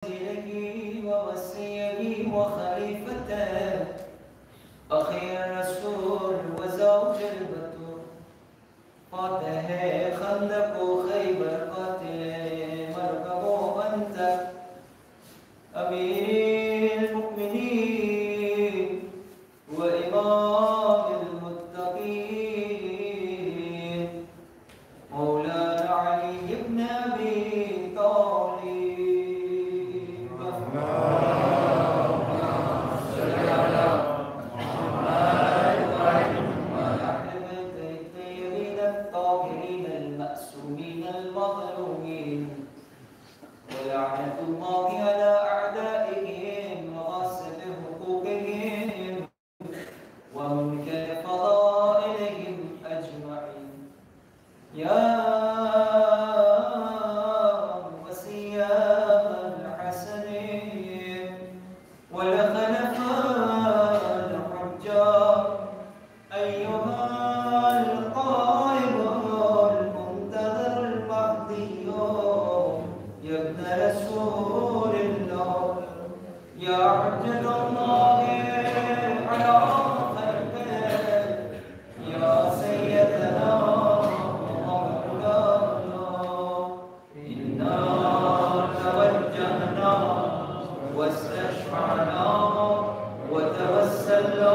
وزيره ووصيه وخليفته أخي الرسول وزوج البتول فاتح خندق خيبر قاتل مركب أنت أمير المؤمنين وإمام المتقين مولانا علي بن أبي طالب ولعنة الله على أعدائهم وغصب حقوقهم ومنكر فضائلهم أجمعين يا وصيا الحسنين والخلفاء الحجار أيها القائم المنتظر المهدي يا ابن رسول الله يا حجة الله على خلقه يا سيدنا ومولانا إنا توجهنا واستشفعنا وتوسلنا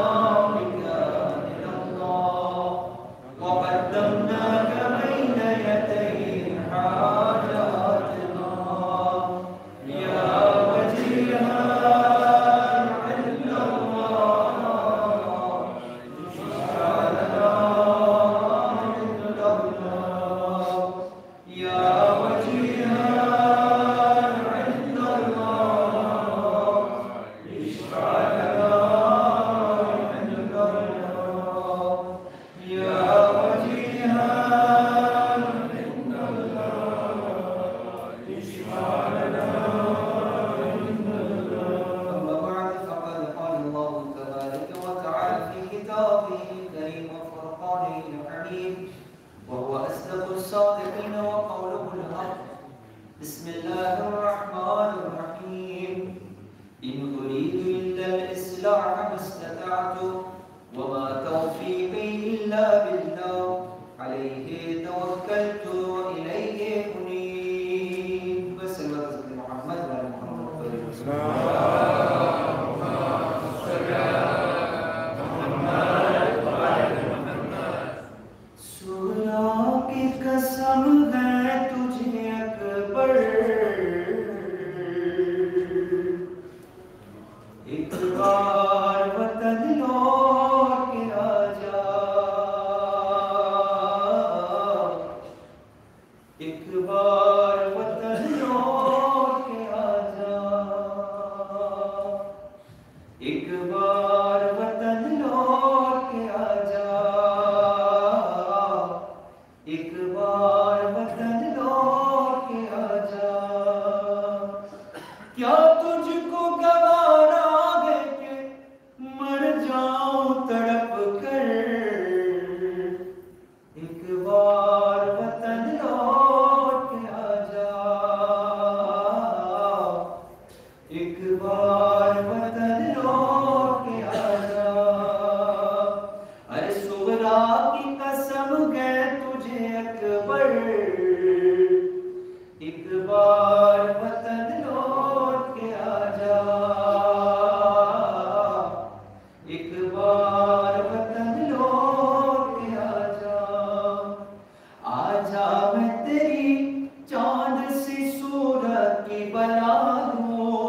بك إلى الله وقدمناك بين يدي حاجاتنا يا وجيها عند الله اشفع لنا عند الله يا وجيها عند الله اشفع لنا عند الله يا وجيها عند الله اشفع لنا عند الله. أما بعد فقد قال الله تبارك وتعالى في كتابه الكريم وفرقانه الحميد وهو أصدق الصادقين وقوله الحق بسم الله الرحمن الرحيم إن أريد إلا الإصلاح ما استطعت وما توفيقي إلا بالله عليه توكلت وإليه أنيب. بسم الله محمد وعلى محمد सूरा की कसम है तुझे अकबर एक बार वतन लौट के आजा एक बार वतन लौट के आजा एक बार वतन लौट के आजा एक बार वतन लौट के आजा क्या तुझको गवारा है कि मर जाऊं तड़प कर एक बार वतन लौट के आजा एक बार वतन लौट के आजा अरे सुगरा की कसम है तुझे अकबर एक बार वतन लौट के आजा एक बार वतन लौट के आजा आजा मैं तेरी चांद सी सूरत की बना दूं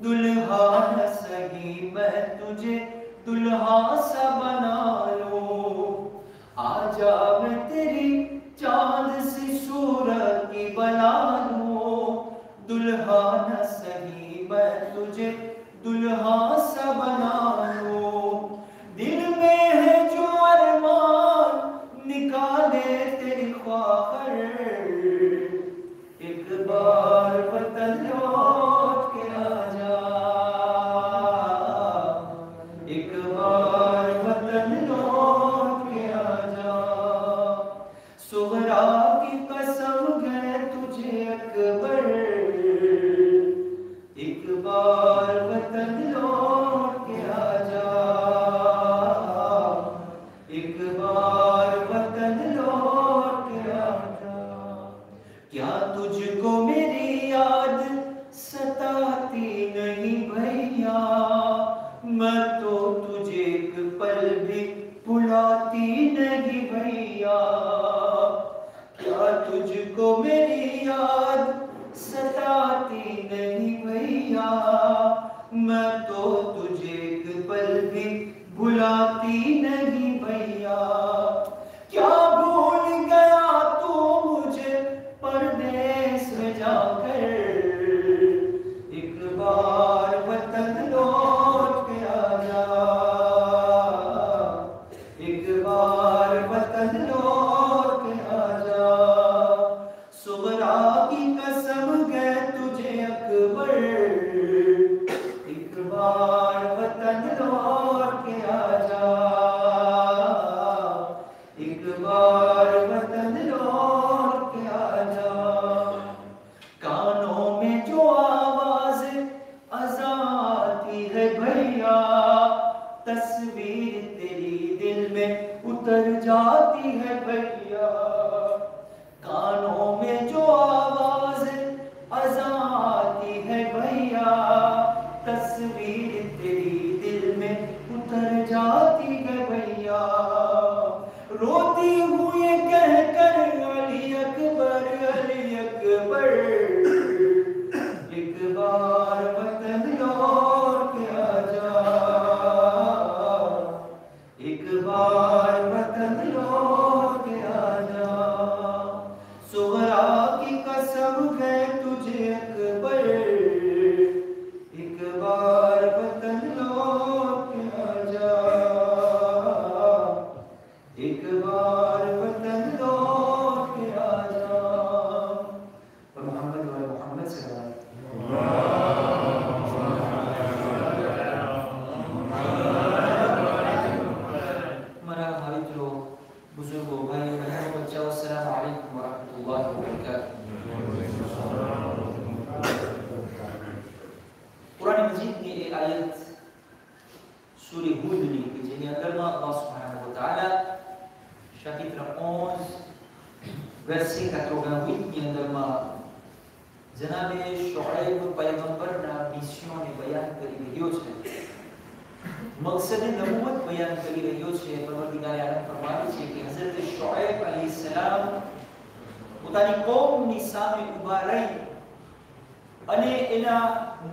दुल्हा न सही मैं तुझे दुल्हा सा बना लूं आजा मैं तेरी चांद सी सूरत की बना लूं दुल्हा न सही मैं तुझे दुल्हा सा बना लूं दिल में है जो अरमान निकाले तेरी ख्वाहिर एक बार वतन लौट के आजा एक बार वतन लौट के आजा सुगरा की कसम है तुझे अकबर मैं तो तुझे एक पल भी भुलाती नहीं भैया। क्या भूल गया तू मुझे परदेस में जाकर, एक बार वतन लौट के आजा, एक बार वतन लौट के आजा। सुगरा की कसम है तुझे अकबर, एक बार वतन लौट के आजा, एक बार वतन लौट के आजा। कानों में जो आवाज अज़ा आती है भैया, तस्वीर तेरी दिल में उतर जाती है भैया। कानों में जो आवाज अज़ा आती है भैया, तस्वीर तेरी दिल में उतर जाती है भैया। रोती हुई कहकर अली अकबर, अली अकबर, एक बार वतन लौट के आजा, एक बार वतन लौट के आजा। सुगरा की कसम है तुझे अकबर, एक बार वतन लौट के आजा, एक बार वतन लौट के आजा। और मोहम्मद वाले मोहम्मद से हमारा भाई जो बुजुर्गों भाई बहनों बच्चों, अस्सलाम वालेकुम वरहमतुल्लाहि वबरकातुहू। कुरान मजीद की एक आयत सूरह हूद ની કે જેની અંદરમાં અલ્લાહ સુબ્હાનહુ વ તઆલા chapitre 11 verset 88 ની અંદરમાં જનાબે શુઐબ પયગંબરના મિશનને બયાન કરી રહ્યો છે, મકસદ નબુવત બયાન કરી રહ્યો છે। પરવરદિગારે આલમ ફરમાવે છે કે હઝરત શુઐબ અલૈહિસ્સલામ પોતાની કોમની સામે ઊભા રહી અને એના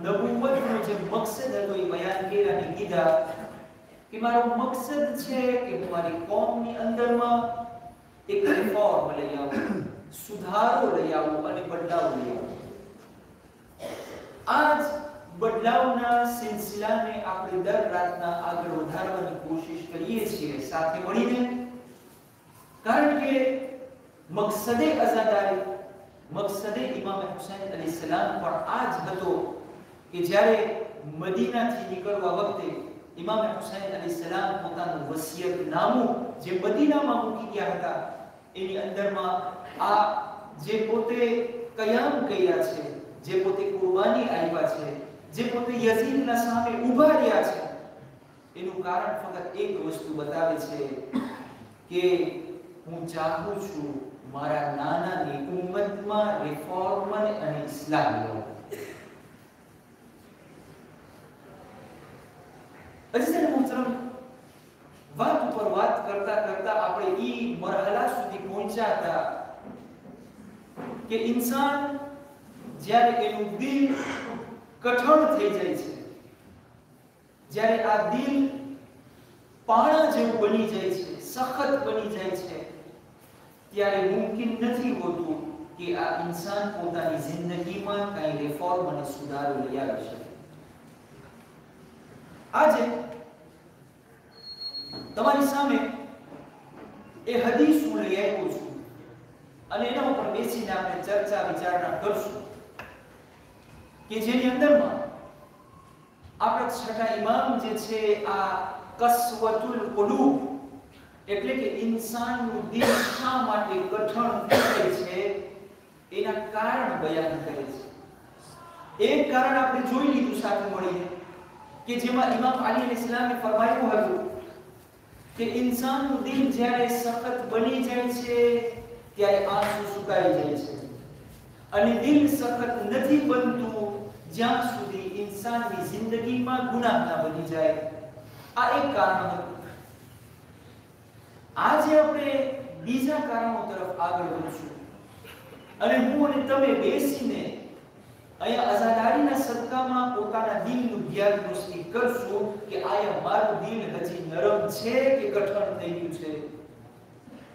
નબુવતનો જે મકસદ હતો એ બયાન કર્યા અને કીધા કે મારો મકસદ છે કે હું મારી કોમની અંદરમાં એક રિફોર્મ લઈ આવું, સુધારો લઈ આવું અને બદલાવ લઈ આવું। આજ બદલાવના સિલસિલાને આપણે દર રાતના આગળ વધારવાની કોશિશ કરીએ છીએ સાથે મળીને, કારણ કે મકસદે અઝાદારી, મકસદે ઇમામ હુસૈન અલૈહિસ્સલામ પણ આ જ હતો કે જ્યારે મદીનાથી નીકળવા વખતે ઇમામ હુસૈન અલૈહિસ્સલામ પોતાનું વસિયતનામું જે મદીનામાં મૂકી ગયા હતા એની અંદરમાં આ જે પોતે કયામ કર્યા છે, જે પોતે કુરબાની આપ્યા છે, જે પોતે યઝીદના સામે ઊભા રહ્યા છે, એનું કારણ ફક્ત એક વસ્તુ બતાવે છે કે હું ચાહું છું મારા નાનાની ઉમ્મતમાં રિફોર્મ અને ઇસ્લામ લાવવું। અજીઝ મોહતરમ, વાત ઉપર વાત કરતા કરતા આપણે ઈ મરહલા સુધી પહોંચ્યા હતા કે ઇન્સાન જ્યારે એનું દિલ કઠણ થઈ જાય છે, જ્યારે આ દિલ પાણા જેવું બની જાય છે, સખત બની જાય છે, ત્યારે મુમકિન નથી હોતું કે આ ઇન્સાન પોતાની જિંદગીમાં કંઈ રિફોર્મ અને સુધારો લઈ આવી શકે। આજે તમારી સામે એ હદીસ હું લઈ આવ્યો છું અને એના ઉપર બેસીને આપણે ચર્ચા વિચારણા કરશું કે જેની અંદરમાં આપણા છઠ્ઠા ઇમામ જે છે આ કસવતુલ કુલૂબ એટલે કે ઇન્સાનનું દિલ શા માટે કઠણ થાય છે એના કારણ બયાન કરે છે। એક કારણ આપણે જોઈ લીધું સાથે મળીને કે જેમાં ઇમામ અલી અલૈહિસ્સલામે ફરમાયું હતું કે ઇન્સાનનું દિલ જ્યારે સખત બની જાય છે ત્યારે આંસુ સુકાઈ જાય છે અને દિલ સખત નથી બનતું જ્યાં સુધી ઇન્સાનની જિંદગીમાં ગુનાહ ના બની જાય। આ એક કારણ હતું। આજે આપણે બીજા કારણો તરફ આગળ વધીશું અને હું અને તમે બેસીને અહીંયા આઝાદારીના સદકામાં પોતાના દિલનું ધ્યાન કઠણ થઈ ગયું છે,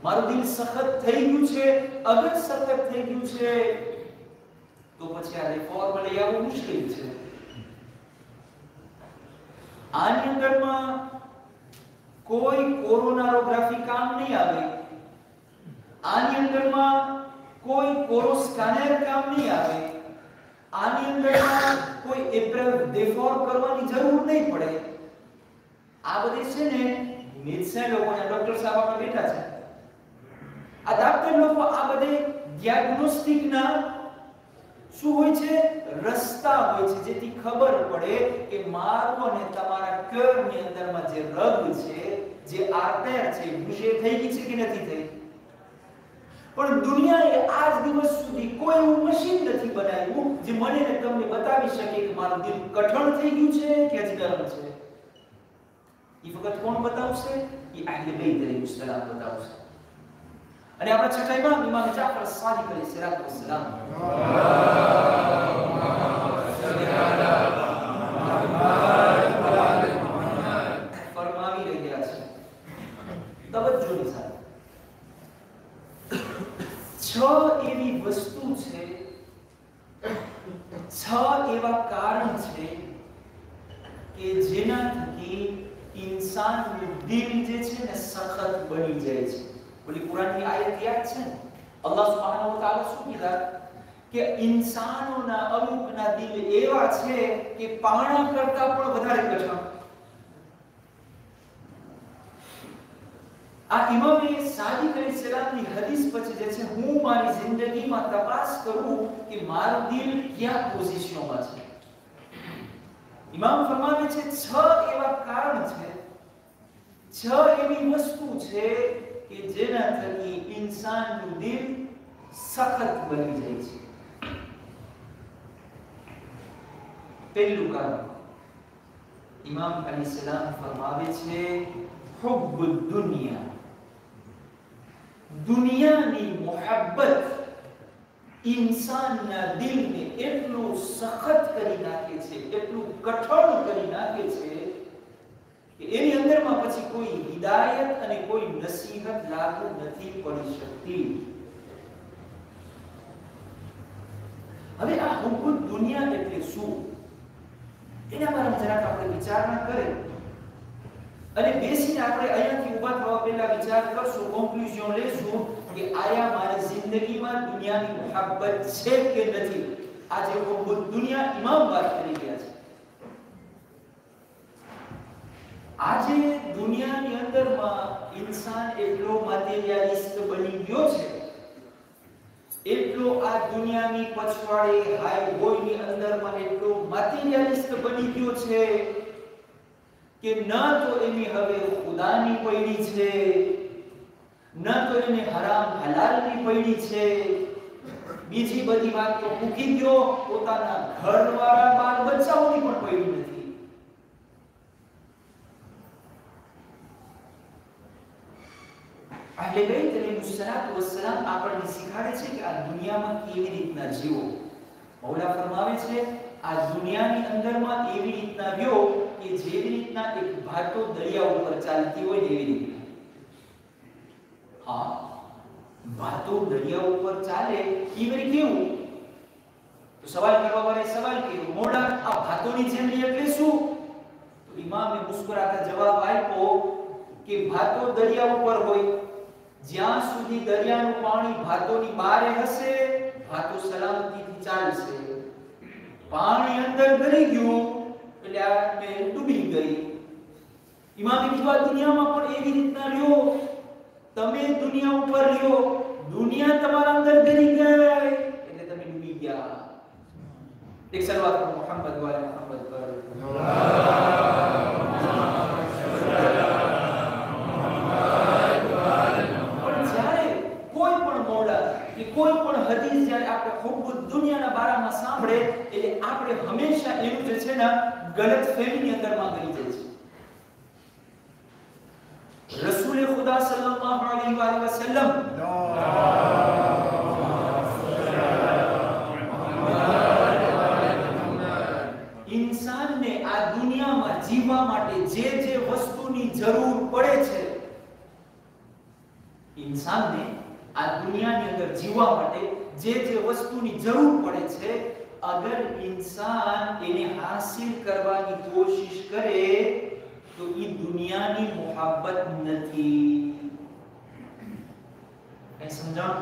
મારું દિલ સખત થઈ ગયું છે, અગર સખત થઈ ગયું છે તો પછી આ રિફોર્મ લઈ આવવું મુશ્કેલ છે. આની અંદરમાં કોઈ કોરોનારોગ્રાફી કામ નહીં આવે, આની અંદરમાં કોઈ કોરો સ્કેનર કામ નહીં આવે, આની અંદરમાં કોઈ એપ્રલ ડેફોર્મ કરવાની જરૂર નહીં પડે. આ બધી છે ને મેડિસિન લોકોના ડોક્ટર સાહેબ આપણે બેઠા છે, આ ડોક્ટર લોકો આ બધે ડાયગ્નોસ્ટિક ના શું હોય છે, રસ્તા હોય છે, જેથી ખબર પડે કે મારું અને તમારા કર્મની અંદરમાં જે રગ છે, જે આર્ટર છે, વિશે થઈ ગઈ છે કે નથી થઈ. પણ દુનિયાએ આજ દિવસ સુધી કોઈ એવું મશીન નથી બનાવ્યું જે મને ને તમને બતાવી શકે કે મારું દિલ કઠણ થઈ ગયું છે કે હજી ગરમ છે. એ વખત કોણ બતાવશે? એ અહલે બેત અલૈહિસ સલામ બતાવશે. અને આપણા છઠ્ઠા ઇમામ જાફર સાદિક અલૈહિસ સલામ ફરમાવી રહ્યા છે, તવજ્જોની સાથે, 6 એવી વસ્તુ છે, 6 એવા કારણ છે કે જેના થકી ઇન્સાનનું દિલ જે છે ને સખત બની જાય છે. બોલી કુરાનની આયત યાદ છે ને, અલ્લાહ સુબ્હાનહુ વ તઆલા શું કીધા કે ઇન્સાનોના અમુકના દિલ એવા છે કે પાણા કરતા પણ વધારે કઠણ. આ ઇમામે સાદિક અલૈહિસ્સલામની હદીસ પછી જે છે, હું મારી જિંદગીમાં તપાસ કરું કે મારું દિલ ક્યાં પોઝિશનમાં છે. ઇમામ ફરમાવે છે 6 એવા કારણ છે, 6 એવી વસ્તુ છે કે જેના થકી ઇન્સાનનું દિલ સખત બની જાય છે. પહેલું કારણ ઇમામ અલૈહિસ્સલામ ફરમાવે છે હુબ્બુદ દુનિયા. દુનિયાની મોહબ્બત ઇન્સાનના દિલને એટલું સખત કરી નાખે છે, એટલું કઠણ કરી નાખે છે કે એની અંદરમાં પછી કોઈ હિદાયત અને કોઈ નસીહત લાગુ નથી પડી શકતી. હવે આ હુબ્બુદ દુનિયા એટલે શું, એના બારે જરાક આપણે વિચારણા કરીએ અને બેસીને આપણે અહીંયાથી ઊભા થવા પહેલા વિચાર કરશું, કોન્ક્લુઝન લેશું કે આયા મારી જિંદગીમાં દુનિયાની મોહબ્બત છે કે નથી. આજે હુબ્બુદ દુનિયા ઇમામ વાત કરી રહ્યા છે. આજે દુનિયાની અંદરમાં ઇન્સાન એટલો મટીરીયલિસ્ટ બની ગયો છે, એટલો આ દુનિયાની પછવાડે હાઈવેની અંદરમાં એટલો મટીરીયલિસ્ટ બની ગયો છે કે ન તો એની હવે ખુદાની પૈડી છે, ન તો એને હરામ હલાલની પૈડી છે, બીજી બધી વાત તો મૂકી ગયો, પોતાના ઘરવાળા બાળ બચ્ચાઓની પણ પૈડી નથી. અહલે બેત અલૈહિસ્સલામ આપણને શીખવાડે છે કે આ દુનિયામાં કેવી રીતના જીવો. મૌલા ફરમાવે છે આ દુનિયાની અંદરમાં એવી રીતના રહ્યો કે જેવી રીતના એક ભાતો દરિયા ઉપર ચાલતી હોય એવી રીતના. હા, ભાતો દરિયા ઉપર ચાલે એવી કેવું? તો સવાલ કરવા વાળે સવાલ કર્યો, મોડા આ ભાતોની જેમ એટલે શું? તો ઇમામે મુસ્કરાતા જવાબ આપ્યો કે ભાતો દરિયા ઉપર હોય, જ્યાં સુધી દરિયાનું પાણી ભાતોની બહાર હશે, ભાતો સલામતીથી ચાલશે. પાણી અંદર ભરી ગયું એટલે આ ડૂબી ગઈ. ઇમામે કીધું દુનિયામાં પણ એવી રીતના રહ્યો, તમે દુનિયા ઉપર રહ્યો, દુનિયા તમારા અંદર ભરી ગઈ એટલે તમે ડૂબી ગયા. એક સલવાત મોહમ્મદ વાલે મોહમ્મદ પર કોઈ પણ હદીસ જ્યારે આપણે હુબ્બુદ દુનિયાના બારામાં સાંભળે એટલે આપણે હંમેશા એનું જે છે ને ગલત ફહેમીની અંદરમાં ગઈ જાય છે. રસૂલ ખુદા સલ્લલ્લાહુ અલૈહિ વસલ્લમ ઇન્સાનને આ દુનિયામાં જીવવા માટે જે જે વસ્તુની જરૂર પડે છે इंसानने આ દુનિયાની અંદર જીવવા માટે જે જે વસ્તુની જરૂર પડે છે, અગર ઇન્સાન એને હાસિલ કરવાની કોશિશ કરે તો એ દુનિયાની મોહબ્બત નથી. એ સમજાણ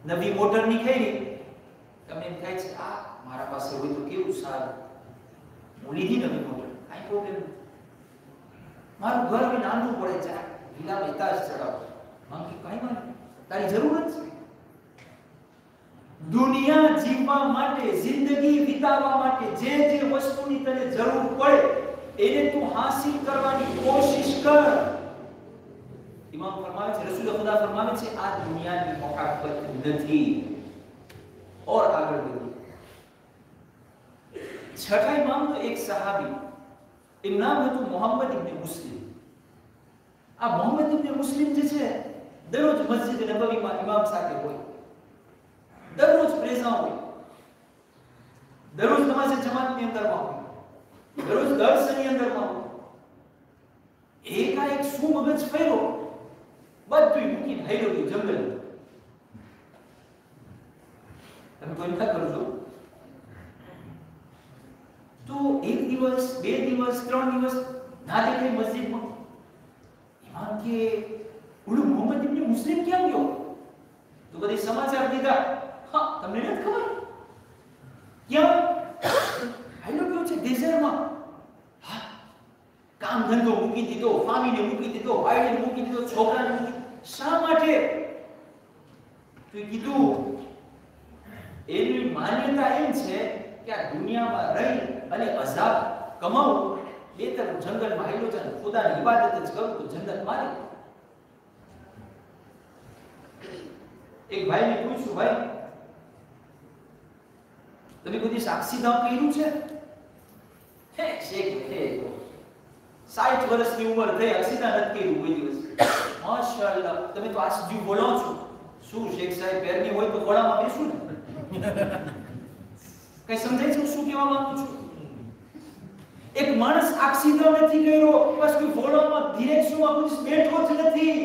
નવી મોટર ની ખરી તમને એમ થાય છે આ મારા પાસે હોય તો કેવું સારું, હું લીધી નવી મોટર, કાઈ પ્રોબ્લેમ નથી. મારું ઘર હવે નાનું પડે છે, ઢીલા બેતા જ ચડાવો, કાઈ વાંધો તારી જરૂરત છે. દુનિયા જીવવા માટે, જિંદગી વિતાવવા માટે જે જે વસ્તુની તને જરૂર પડે એને તું હાસિલ કરવાની કોશિશ કર. ઇમામ ફરમાવે છે, રસૂલ ખુદા ફરમાવે છે આ દુનિયાની મોહબ્બત નથી. और આગળ વધીએ. છઠ્ઠા ઇમામ તો એક સહાબી, એનું નામ હતું મોહમ્મદ ઇબ્ન મુસ્લિમ. આ મોહમ્મદ ઇબ્ન મુસ્લિમ જે છે દરરોજ મસ્જિદ નબવીમાં ઇમામ સાથે હોય, દરરોજ પ્રેઝા હોય, દરરોજ નમાઝ જમાતની અંદરમાં હોય, દરરોજ દર્શની અંદરમાં હોય. એકાએક શું મગજ ફેરો, બધું મૂકીને હાલ્યો ગયો જંગલ. તમે કોઈ ના કરજો તો એક દિવસ, બે દિવસ, 3 દિવસ ના દેખાય મસ્જિદમાં. ઇમામ કે ઓલું મોહમ્મદ ઇબ્ન મુસ્લિમ ક્યાં ગયો? તો બધી સમાચાર દીધા. હા, તમને નથી ખબર ક્યાં હાલ્યો ગયો છે ડેઝર્ટમાં. હા, કામ ધંધો મૂકી દીધો, ફામીને મૂકી દીધો, વાઈડને મૂકી દીધો, છોકરાને મૂકી. શા માટે? તો કીધું એની માન્યતા એમ છે કે આ દુનિયામાં રહી અને અઝાબ કમાવું બેતર જંગલમાં હાલ્યો છે, ખુદાની ઇબાદત જ કરું તો જન્નત મારી. એક ભાઈને પૂછ્યું, ભાઈ તમે કોઈ દિવસ અક્ષીદાવ કર્યું છે? હે શેખ, હે 60 વર્ષની ઉંમર થઈ, અક્ષીદા નથી કર્યું કોઈ દિવસ. માશાઅલ્લાહ, તમે તો આસજી બોલો છો. શું શેખ સાહેબ, પેરની હોય તો ગોળામાં બેસું ને. કઈ સમજાય છે શું કહેવા માંગુ છું? એક માણસ અક્ષીદાવ નથી કર્યો, બસ કોઈ ગોળામાં ડિરેક્શનમાં કોઈ બેઠો જ નથી.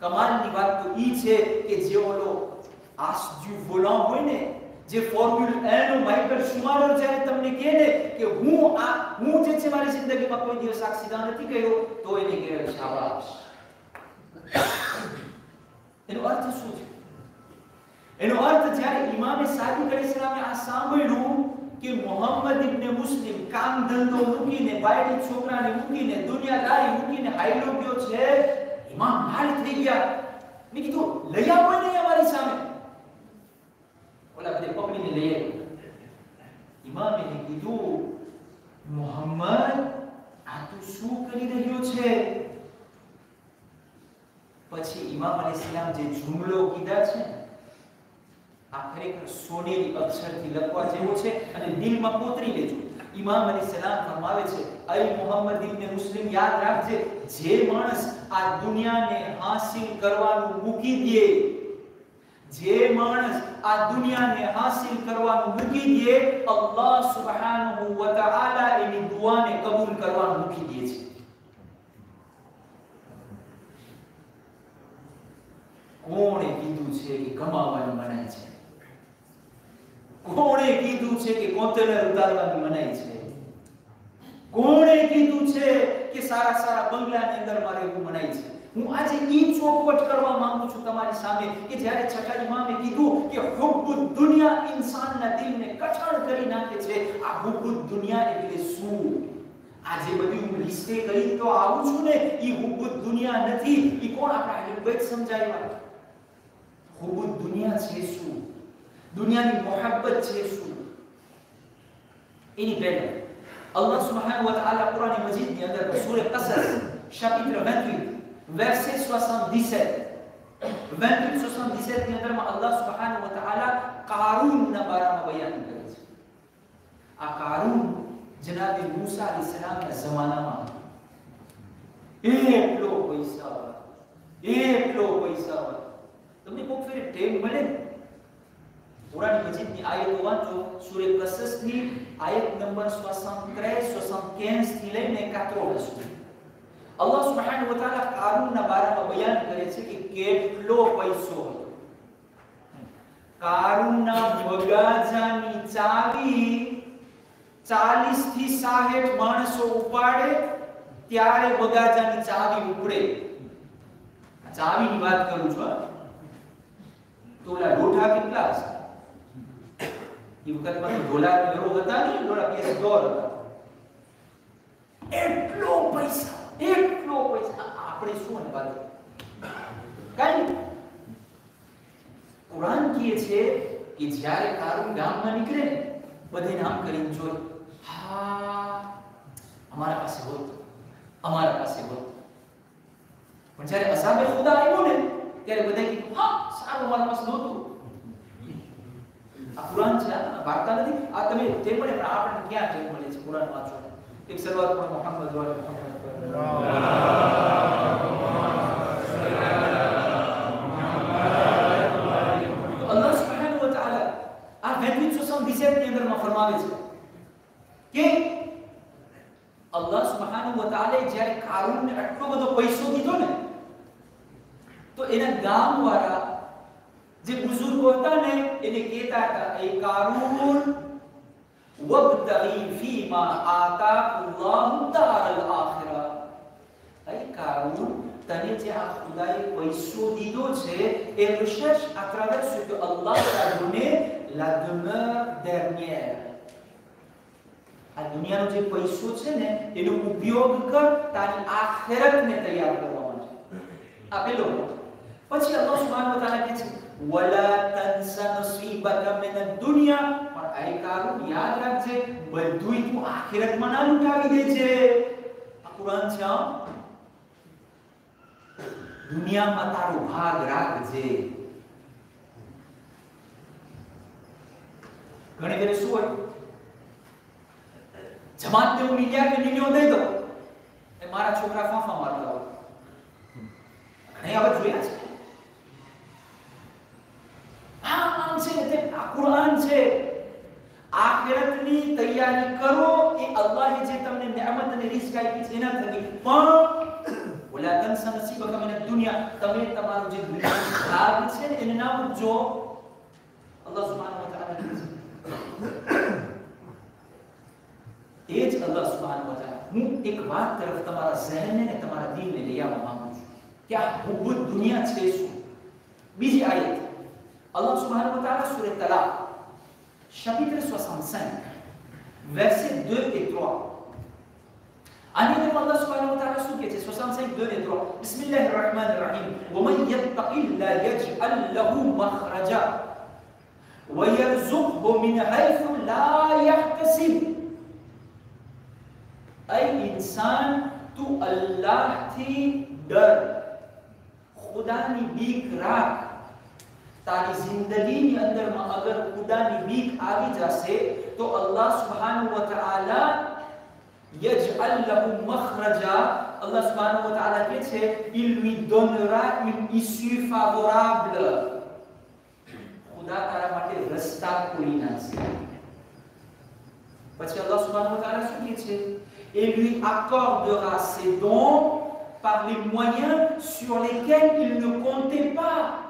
કમાલની વાત તો ઈ છે કે જે ઓલો આસજી બોલા હોય ને, જે ફોર્મ્યુલા નો માઇકલ શુમારર જ્યારે તમને કહે ને કે હું જે છે મારી જિંદગીમાં કોઈ દિવસ અક્ષીદાવ નથી કર્યો, તો એને કહેવાય શાબાશ. એનો અર્થ શું છે? એનો અર્થ જ્યારે ઇમામે સાદિક અલૈહિસ્સલામે આ સાંભળ્યું કે મોહમ્મદ ઇબ્ન મુસ્લિમ કામ ધંધો મૂકીને, બાયડી છોકરાને મૂકીને, દુનિયાદારી મૂકીને હાલ્યો ગયો છે, ઇમામ હાલ થઈ ગયા. મેં કીધું લઈ આવો ને અમારી સામે. ઓલા બધે પકડીને લઈ આવ્યો. ઇમામે કીધું મોહમ્મદ આ તું શું કરી રહ્યો છે? પછી ઇમામ અલૈહિસ્સલામ જે જુમલો કીધા છે આ ખરેખર સોનેરી અક્ષરથી લખવા જેવો છે અને દિલમાં કોતરી લેજો. ઇમામ અલૈહિસ્સલામ ફરમાવે છે, અય મોહમ્મદ ઇબ્ન મુસ્લિમ, યાદ રાખજે, જે માણસ આ દુનિયાને હાસિલ કરવાનું મૂકી દે, જે માણસ આ દુનિયાને હાસિલ કરવાનું મૂકી દે, અલ્લાહ સુબ્હાનહુ વ તઆલા એની દુઆને કબૂલ કરવાનું મૂકી દે છે. કોણે કીધું છે કે કમાવાનું મનાય છે? કોણે કીધું છે કે કોન્ટેનર ઉતારવાની મનાઈ છે? કોણે કીધું છે કે સારા સારા બંગલાની અંદર મારે એવું મનાઈ છે? હું આજે ઈ ચોખવટ કરવા માંગુ છું તમારી સામે કે જ્યારે છઠ્ઠા ઇમામે કીધું કે હુબ્બુદ દુનિયા ઇન્સાનના દિલને કઠણ કરી નાખે છે. આ હુબ્બુદ દુનિયા એટલે શું? આજે બધી હું લિસ્ટે કરી તો આવું છું ને, ઈ હુબ્બુદ દુનિયા નથી. ઈ કોણ આપણા અહલે બેત સમજાવ્યા? હુબ્બુદ દુનિયા છે શું? દુનિયાની મોહબ્બત છે શું? એની પહેલા અલ્લાહ સુબ્હાનહુ વ તઆલા કુરાન મજીદની અંદર સૂરે કસસ chapitre 28 verset 77 ની અંદરમાં અલ્લાહ સુબ્હાનહુ વ તઆલા કારૂનના બારામાં બયાન કરે છે. આ કારૂન જનાબે મૂસા અલૈહિસ્સલામના જમાનામાં એટલો પૈસા તમને કોઈ ફેર ટેમ મળે ને, કુરાન મજીદની આયતો વાંચો, સૂરે કસસની આયત નંબર 73 75 થી લઈને 80 સુધી. અલ્લાહ સુબ્હાનહુ વ તઆલા કારૂનના બારામાં બયાન કરે છે કે કેટલો પૈસો હતો. કારૂનના બગાજાની ચાવી 40 થી 60 માણસો ઉપાડે ત્યારે બગાજાની ચાવી ઉપડે. આ ચાવીની વાત કરું છું. તો ઓલા લોઢા કેટલા હશે? એ વખતમાં તો ડોલર યુરો હતા ને, ડોલર કેસ ડોલર હતા. એટલો પૈસા આપણે શું ને વાત કઈ. કુરાન કહે છે કે જ્યારે કારૂન ગામમાં નીકળે ને બધે નામ કરીને જોઈ, હા અમારા પાસે હોત. પણ જ્યારે અઝાબે ખુદા આવ્યો ને ત્યારે બધાએ કીધું હા સારું અમારા પાસે નહોતું. આ કુરાન છે, આ વાર્તા નથી. આ તમે તે મળે પણ આપણને ક્યાં ટેવ મળે છે કુરાન વાંચવાનો? એક શરૂઆત પણ મોહમ્મદ વાલે અલ્લાહ સુબ્હાનહુ વ તઆલા આ 2877 ની અંદરમાં ફરમાવે છે કે અલ્લાહ સુબ્હાનહુ વ તઆલા જ્યારે કારૂનને આટલો બધો પૈસો દીધો ને તો એના ગામવાળા જે બુઝુર્ગો હતા ને એને કહેતા હતા, એ કારૂન વબતગી ફીમા આતાકુલ્લાહુ દારલ આખિરા. એ કારૂન, તને જે આ ખુદાએ પૈસો દીધો છે એ recherche à travers ce que Allah t'a donné la demeure dernière. આ દુનિયાનો જે પૈસો છે ને એનો ઉપયોગ કર તારી આખિરતને તૈયાર કરવા માટે. આ પેલો. પછી અલ્લાહ સુબ્હાનહુ વ તઆલા કહે છે વલા તન્સા નસીબકા મિન ad-dunya. પણ આ કારૂન યાદ રાખજે બધુંય તું આખિરતમાં ના લૂંટાવી દેજે. આ કુરાન છે. દુનિયામાં તારો ભાગ રાખજે. ઘણી વાર શું હોય, જમાતને હું મિલિયા કે મિલિયો દઈ દઉં, એ મારા છોકરા ફાંફા મારતા હોય. ઘણી આવા જોયા છે. આમ છે તે આ કુરાન છે. આખિરતની તૈયારી કરો. એ અલ્લાહે જે તમને નિયામત અને રિઝ્ક આપી છે એના થકી. પણ વલા તન્સા નસીબકા મિન ad-dunya, તમે તમારો જે દુનિયાનો ભાગ છે ને એને ના ભૂલજો. અલ્લાહ સુબ્હાનહુ વ તઆલા કહે છે એ જ અલ્લાહ સુબ્હાનહુ વ તઆલા. હું એક વાત તરફ તમારા ઝહેનને ને તમારા દિલને લઈ આવવા માંગુ છું કે આ હુબ્બુદ દુનિયા છે શું. બીજી આયત Allah subhanahu wa ta'ala sur Talaq, chapitre 65, versets 2 et 3. Anis Allah subhanahu wa ta'ala souke 65, 2 et 3. Bismillahirrahmanirrahim. Wa man yattaqillah yaj'al lahu makhraja wa yarzuqhu min haythu la yahtasib. Ay insan tu Allah thi dar, khudani bik rakh. તારી જિંદગીની અંદરમાં અગર ખુદાની બીક આવી જશે તો અલ્લાહ સુબ્હાનહુ વ તઆલા યજઅલ લહુ મખરજા. અલ્લાહ સુબ્હાનહુ વ તઆલા કહે છે il lui donnera une issue favorable. ખુદા તારા માટે રસ્તા ખોલી નાખશે. પછી અલ્લાહ સુબ્હાનહુ વ તઆલા શું કહે છે? et lui accordera ses dons par les moyens sur lesquels il ne comptait pas.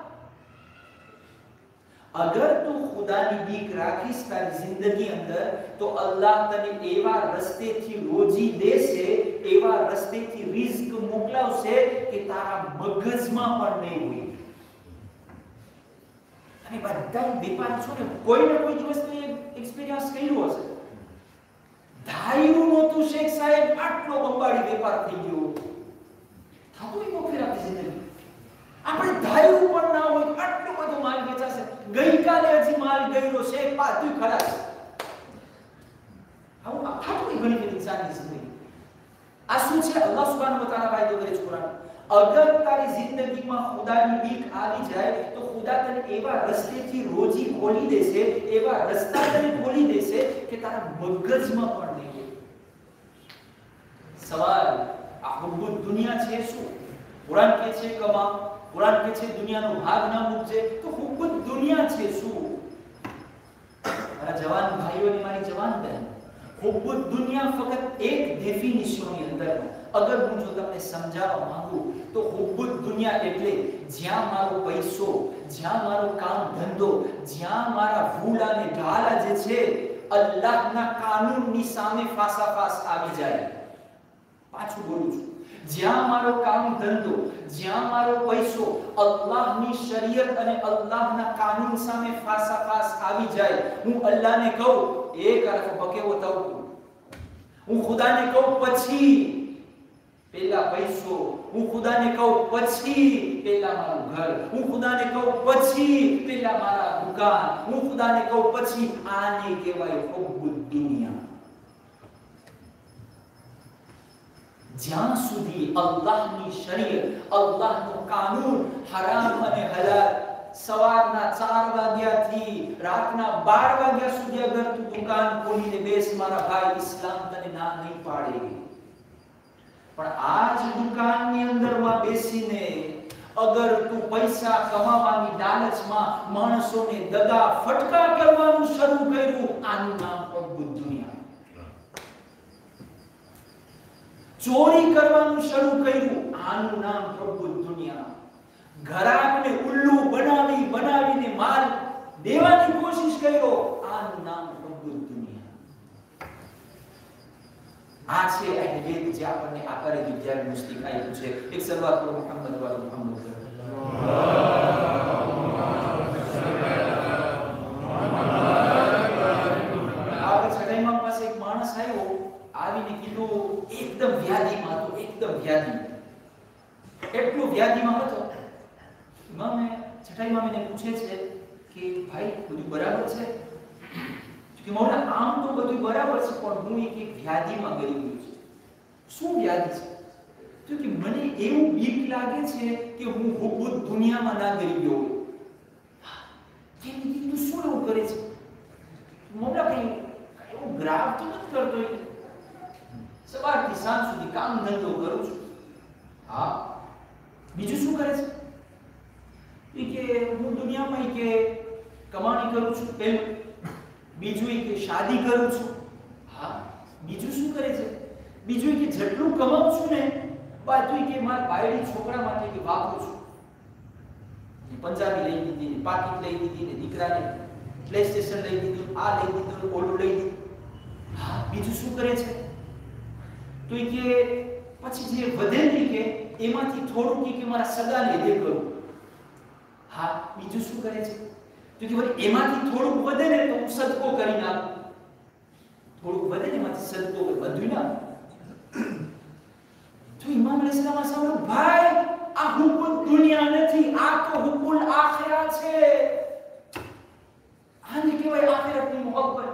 अगर तू खुदानी बीक राखीस तारी जिंदगी अंदर तो अल्लाह तने एवा रस्ते थी रोजी देसे, एवा रस्ते थी रिस्क मोकलावशे के तारा मगजमा पण नहीं हुई. અને બધા વેપાર છો ને કોઈ ને કોઈ દિવસ તો એક્સપીરિયન્સ કર્યો હશે. ધાર્યું નહોતું શેખ સાહેબ આટલો બંબાડી વેપાર થઈ ગયો. થતું ઈ મોફેર આપણી જિંદગી. આપણે ધાર્યું પણ ના હોય આટલો બધો માલ વેચાશે. ગઈકાલે હજી માલ ગયો છે પાછું ખરાબ. આવું થતું ઘણી બધી ઇન્સાનની જિંદગી. આ શું છે? અલ્લાહ સુબ્હાનહુ વ તઆલા વાયદો કરે છે કુરાન. અગર તારી જિંદગીમાં ખુદાની બીક આવી જાય તો ખુદા તને એવા રસ્તેથી રોજી ખોલી દેશે, એવા રસ્તા તને ખોલી દેશે કે તારા મગજમાં પણ નહીં હોય. સવાલ આ હુબ્બુદ દુનિયા છે શું? કુરાન કહે છે કમા, કુરાન કહે છે દુનિયાનો ભાગ ના મૂકજે. તો હુબ્બુદ દુનિયા છે શું? મારા જવાન ભાઈઓ અને મારી જવાન બહેન, હુબ્બુદ દુનિયા ફક્ત એક ડેફિનિશનની અંદર अगर હું જો તમને સમજાવવા માંગુ તો હુબ્બુદ દુનિયા એટલે જ્યાં મારો પૈસો, જ્યાં મારો કામ ધંધો, જ્યાં મારા ભૂલા અને ઢાલા જે છે અલ્લાહના કાનૂનની સામે ફાસાફાસ આવી જાય. પાછું બોલું છું, જ્યાં મારો કામ ધંધો, જ્યાં મારો પૈસો અલ્લાહની શરીયત અને અલ્લાહના કાનૂન સામે ફાસાફાસ આવી જાય, હું અલ્લાહને કહું એક અરફ બકેવો તવ, હું ખુદાને કહું પછી પેલા પૈસો, હું ખુદાને કહું પછી પેલા મારું ઘર, હું ખુદાને કહું પછી પેલા મારા દુકાન, હું ખુદાને કહું પછી આને કહેવાય હુબ્બુદ દુનિયા. જ્યાં સુધી અલ્લાહની શરીયત, અલ્લાહનો કાનૂન હરામ અને હલાલ સવારના 4 વાગ્યાથી રાતના 12 વાગ્યા સુધી અગર તું દુકાન ખોલીને બેસ મારા ભાઈ, ઇસ્લામ તને ના નહીં પાડે. પણ આજ દુકાનની અંદરમાં બેસીને અગર તું પૈસા કમાવાની લાલચમાં માણસોને દગા ફટકા કરવાનું શરૂ કર્યું, આનું નામ હુબ્બુદ દુનિયા. ચોરી કરવાનું શરૂ કર્યું, આનું નામ હુબ્બુદ દુનિયા. ઘરાકને ઉલ્લુ બનાવીને માલ દેવાની કોશિશ કર્યો, આનું નામ હુબ્બુદ દુનિયા. આ છે વેદ જે આપણને આકારે વિદ્યાર્થી મુસ્લિમ આપ્યું છે. એક શરૂઆત કરો મુહમ્મદ વાળો મુહમ્મદ. આપણે છઠ્ઠાઈમાં પાસે એક માણસ આવ્યો, આવીને કીધું એકદમ વ્યાધિમાં હતો, એકદમ વ્યાધિ, એટલું વ્યાધિમાં હતો. ઇમામે છઠ્ઠાઈમાં મને પૂછે છે કે ભાઈ બધું બરાબર છે? કે મૌલા આમ તો બધું બરાબર છે, પણ હું એક વ્યાધિમાં ગરી ગયો છું. શું વ્યાધિ છે? તો કે મને એવું બીક લાગે છે કે હું હુબ્બુદ દુનિયામાં ના ગરી ગયો. કે તું શું એવું કરે છે? મૌલા કઈ એવું ગ્રાફ તો નથી કરતો, સવારથી સાંજ સુધી કામ ધંધો કરું છું. હા, બીજું શું કરે છે? કે હું દુનિયામાં કે કમાણી કરું છું, પહેલું. બીજું કે શાદી કરું છું. હા, બીજું શું કરે છે? બીજું કે જેટલું કમાઉં છું ને બધું કે મારા બાયડી છોકરા માટે કે વાપરું છું. પંજાબી લઈ દીધી, પાકીટ લઈ દીધી, ને દીકરાને પ્લે સ્ટેશન લઈ દીધું, આ લઈ દીધું, ઓલું લઈ દીધું. હા, બીજું શું કરે છે? તો કે પછી જે વધે ને કે એમાંથી થોડું કે મારા સગાને દે કરું. હા, બીજું શું કરે છે? તો કે ભાઈ એમાંથી થોડું વધે ને તો હું સદકો કરી નાખું. થોડું વધે ને એમાંથી સદકો બધું ના. તો ઇમામ અલૈહિસ્સલામ સાંભળો, ભાઈ આ હુબ્બુદ દુનિયા નથી, આ તો હુબ્બુલ આખિરા છે. આને કહેવાય આખિરતની મોહબ્બત.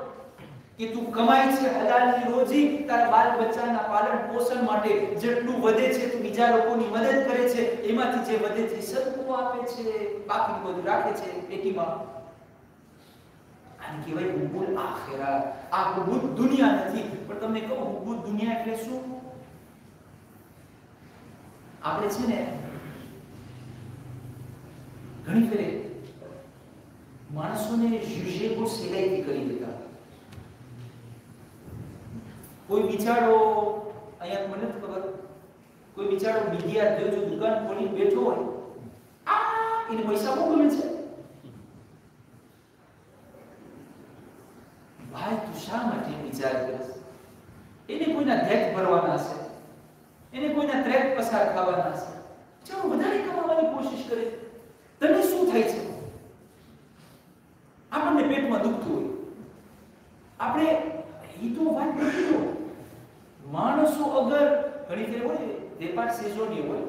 કે તું કમાય છે હલાલની રોજી તારા બાલ બચ્ચાના પાલન પોષણ માટે, જેટલું વધે છે તું બીજા લોકોની મદદ કરે છે, એમાંથી જે વધે છે સદકો આપે છે, બાકી બધું રાખે છે પેટીમાં. આને કહેવાય હુબ્બુલ આખિરા. આ હુબ્બુદ દુનિયા નથી. પણ તમને કહું હુબ્બુદ દુનિયા એટલે શું? આપણે છે ને ઘણી ફેરે માણસોને જુજે બહુ સહેલાઈથી કરી દેતા. કોઈ બિચારો અહીંયા મને નથી ખબર, કોઈ બિચારો મીડિયા જો દુકાન ખોલી બેઠો હોય, આ એને પૈસા બહુ ગમે છે. ભાઈ તું શા માટે વિચાર કરે? એને કોઈના ધેક ભરવાના છે, એને કોઈના ટ્રેક પસાર ખાવાના છે, ચાલો વધારે કમાવાની કોશિશ કરે. તને શું થાય છે? આપણને પેટમાં દુખતું હોય, આપણે એ તો વાત નથી. માણસો અગર ઘણી ફેર હોય વેપાર સેઝોની હોય,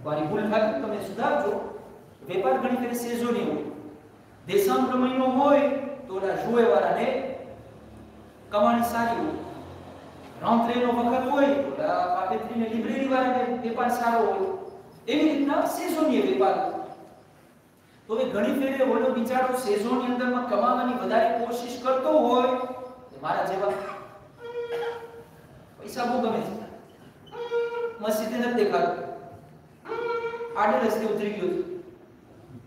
મારી ભૂલ થાય તમે સુધારજો. વેપાર ઘણી ફેર સેઝોની હોય. દેશાંતર મહિનો હોય તો ઓલા જુએ વાળાને કમાણી સારી હોય. રાત્રિનો વખત હોય તો પાકેત્રીને લાઇબ્રેરી વાળાને વેપાર સારો હોય. એવી રીતના સેઝોની વેપાર. તો એ ઘણી ફેરે ઓલો બિચારો સેઝોની અંદરમાં કમાવાની વધારે કોશિશ કરતો હોય, મારા જેવા પૈસા બહુ ગમે છે, મસ્જિદે નથી દેખાતો, આડે રસ્તે ઉતરી ગયો છે,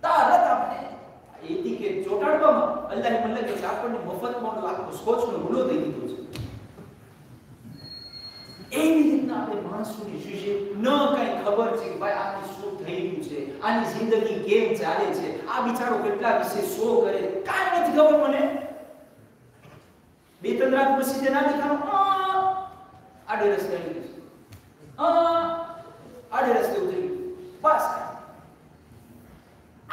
તારત આપણે એથી કે ચોટાડવામાં અલ્લાહે મને કે આપણને મફતમાં આખો સ્કોચનો ગુનો દઈ દીધો છે. એવી રીતના આપણે માણસોની વિશે ન કઈ ખબર છે કે ભાઈ આને શું થઈ રહ્યું છે, આની જિંદગી કેમ ચાલે છે, આ બિચારો કેટલા વિશે શો કરે, કાંઈ નથી ખબર મને. બે ત્રણ રાત પછી તે ના દેખાણો, આડે રસ્તે આવી ગયું, આડે રસ્તે ઉતરી ગયું, બસ.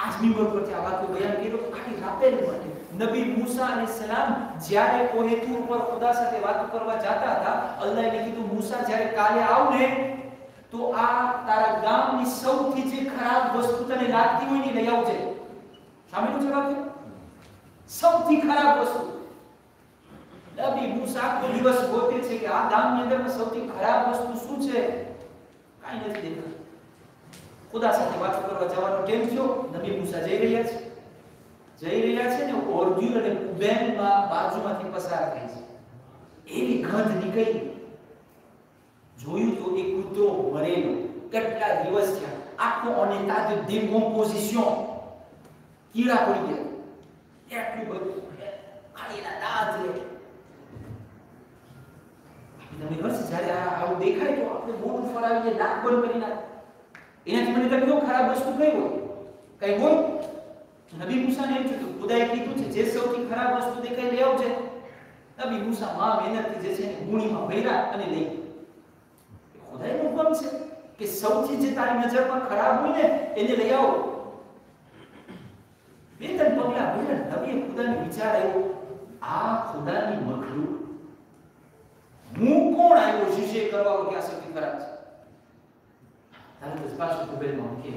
આજ મિંબર પરથી આ વાતો બયાન કર્યો તો ખાલી રાપેલ માટે. નબી મૂસા અલૈહિસ્સલામ જ્યારે કોહે તૂર પર ખુદા સાથે વાતો કરવા જતા હતા, અલ્લાહે કીધું મૂસા જ્યારે કાલે આવ ને તો આ તારા ગામની સૌથી જે ખરાબ વસ્તુ તને લાગતી હોય ને લઈ આવજે. સામેનો જવાબ છે સૌથી ખરાબ વસ્તુ. નબી મૂસા આખો દિવસ ગોતે છે કે આ ગામની અંદર સૌથી ખરાબ વસ્તુ શું છે, કાંઈ નથી દેખાતું. ખુદા સાથે વાતો કરવા જવાનો ટાઈમ થયો, નબી મૂસા જઈ રહ્યા છે ને ઓરડ્યુ અને કુબેનમાં બાજુમાંથી પસાર થાય છે. એવી ગંધ નીકળી, જોયું તો એક કૂતરો મરેલો, કેટલા દિવસ થયા, આખો અને તાજે ડિકોમ્પોઝિશન, કીડા પડી ગયા, એટલું બધું ખાલીના દાંત રે. તમે વર્ષ જ્યારે આવું દેખાય તો આપણે મોઢું ફરાવી દે, નાક બંધ કરી નાખે. એનાથી મને તો ખરાબ વસ્તુ કઈ હોય, કઈ હોય. નબી મૂસાને એમ કીધું, ખુદાએ કીધું છે જે સૌથી ખરાબ વસ્તુ દેખાય લઈ આવજે. નબી મૂસા માં મહેનતથી જે છે એને ગુણીમાં ભર્યા અને લઈ. ખુદાનો હુકમ છે કે સૌથી જે તારી નજરમાં ખરાબ હોય ને એને લઈ આવો. બે ત્રણ પગલા ભર્યા, નબીએ ખુદાને વિચાર આવ્યો, આ ખુદાની મખલૂક, હું કોણ આવ્યો શીશે કરવાનો કે આ સૌથી ખરાબ છે. તારે પાછું કુબેરમાં મૂકે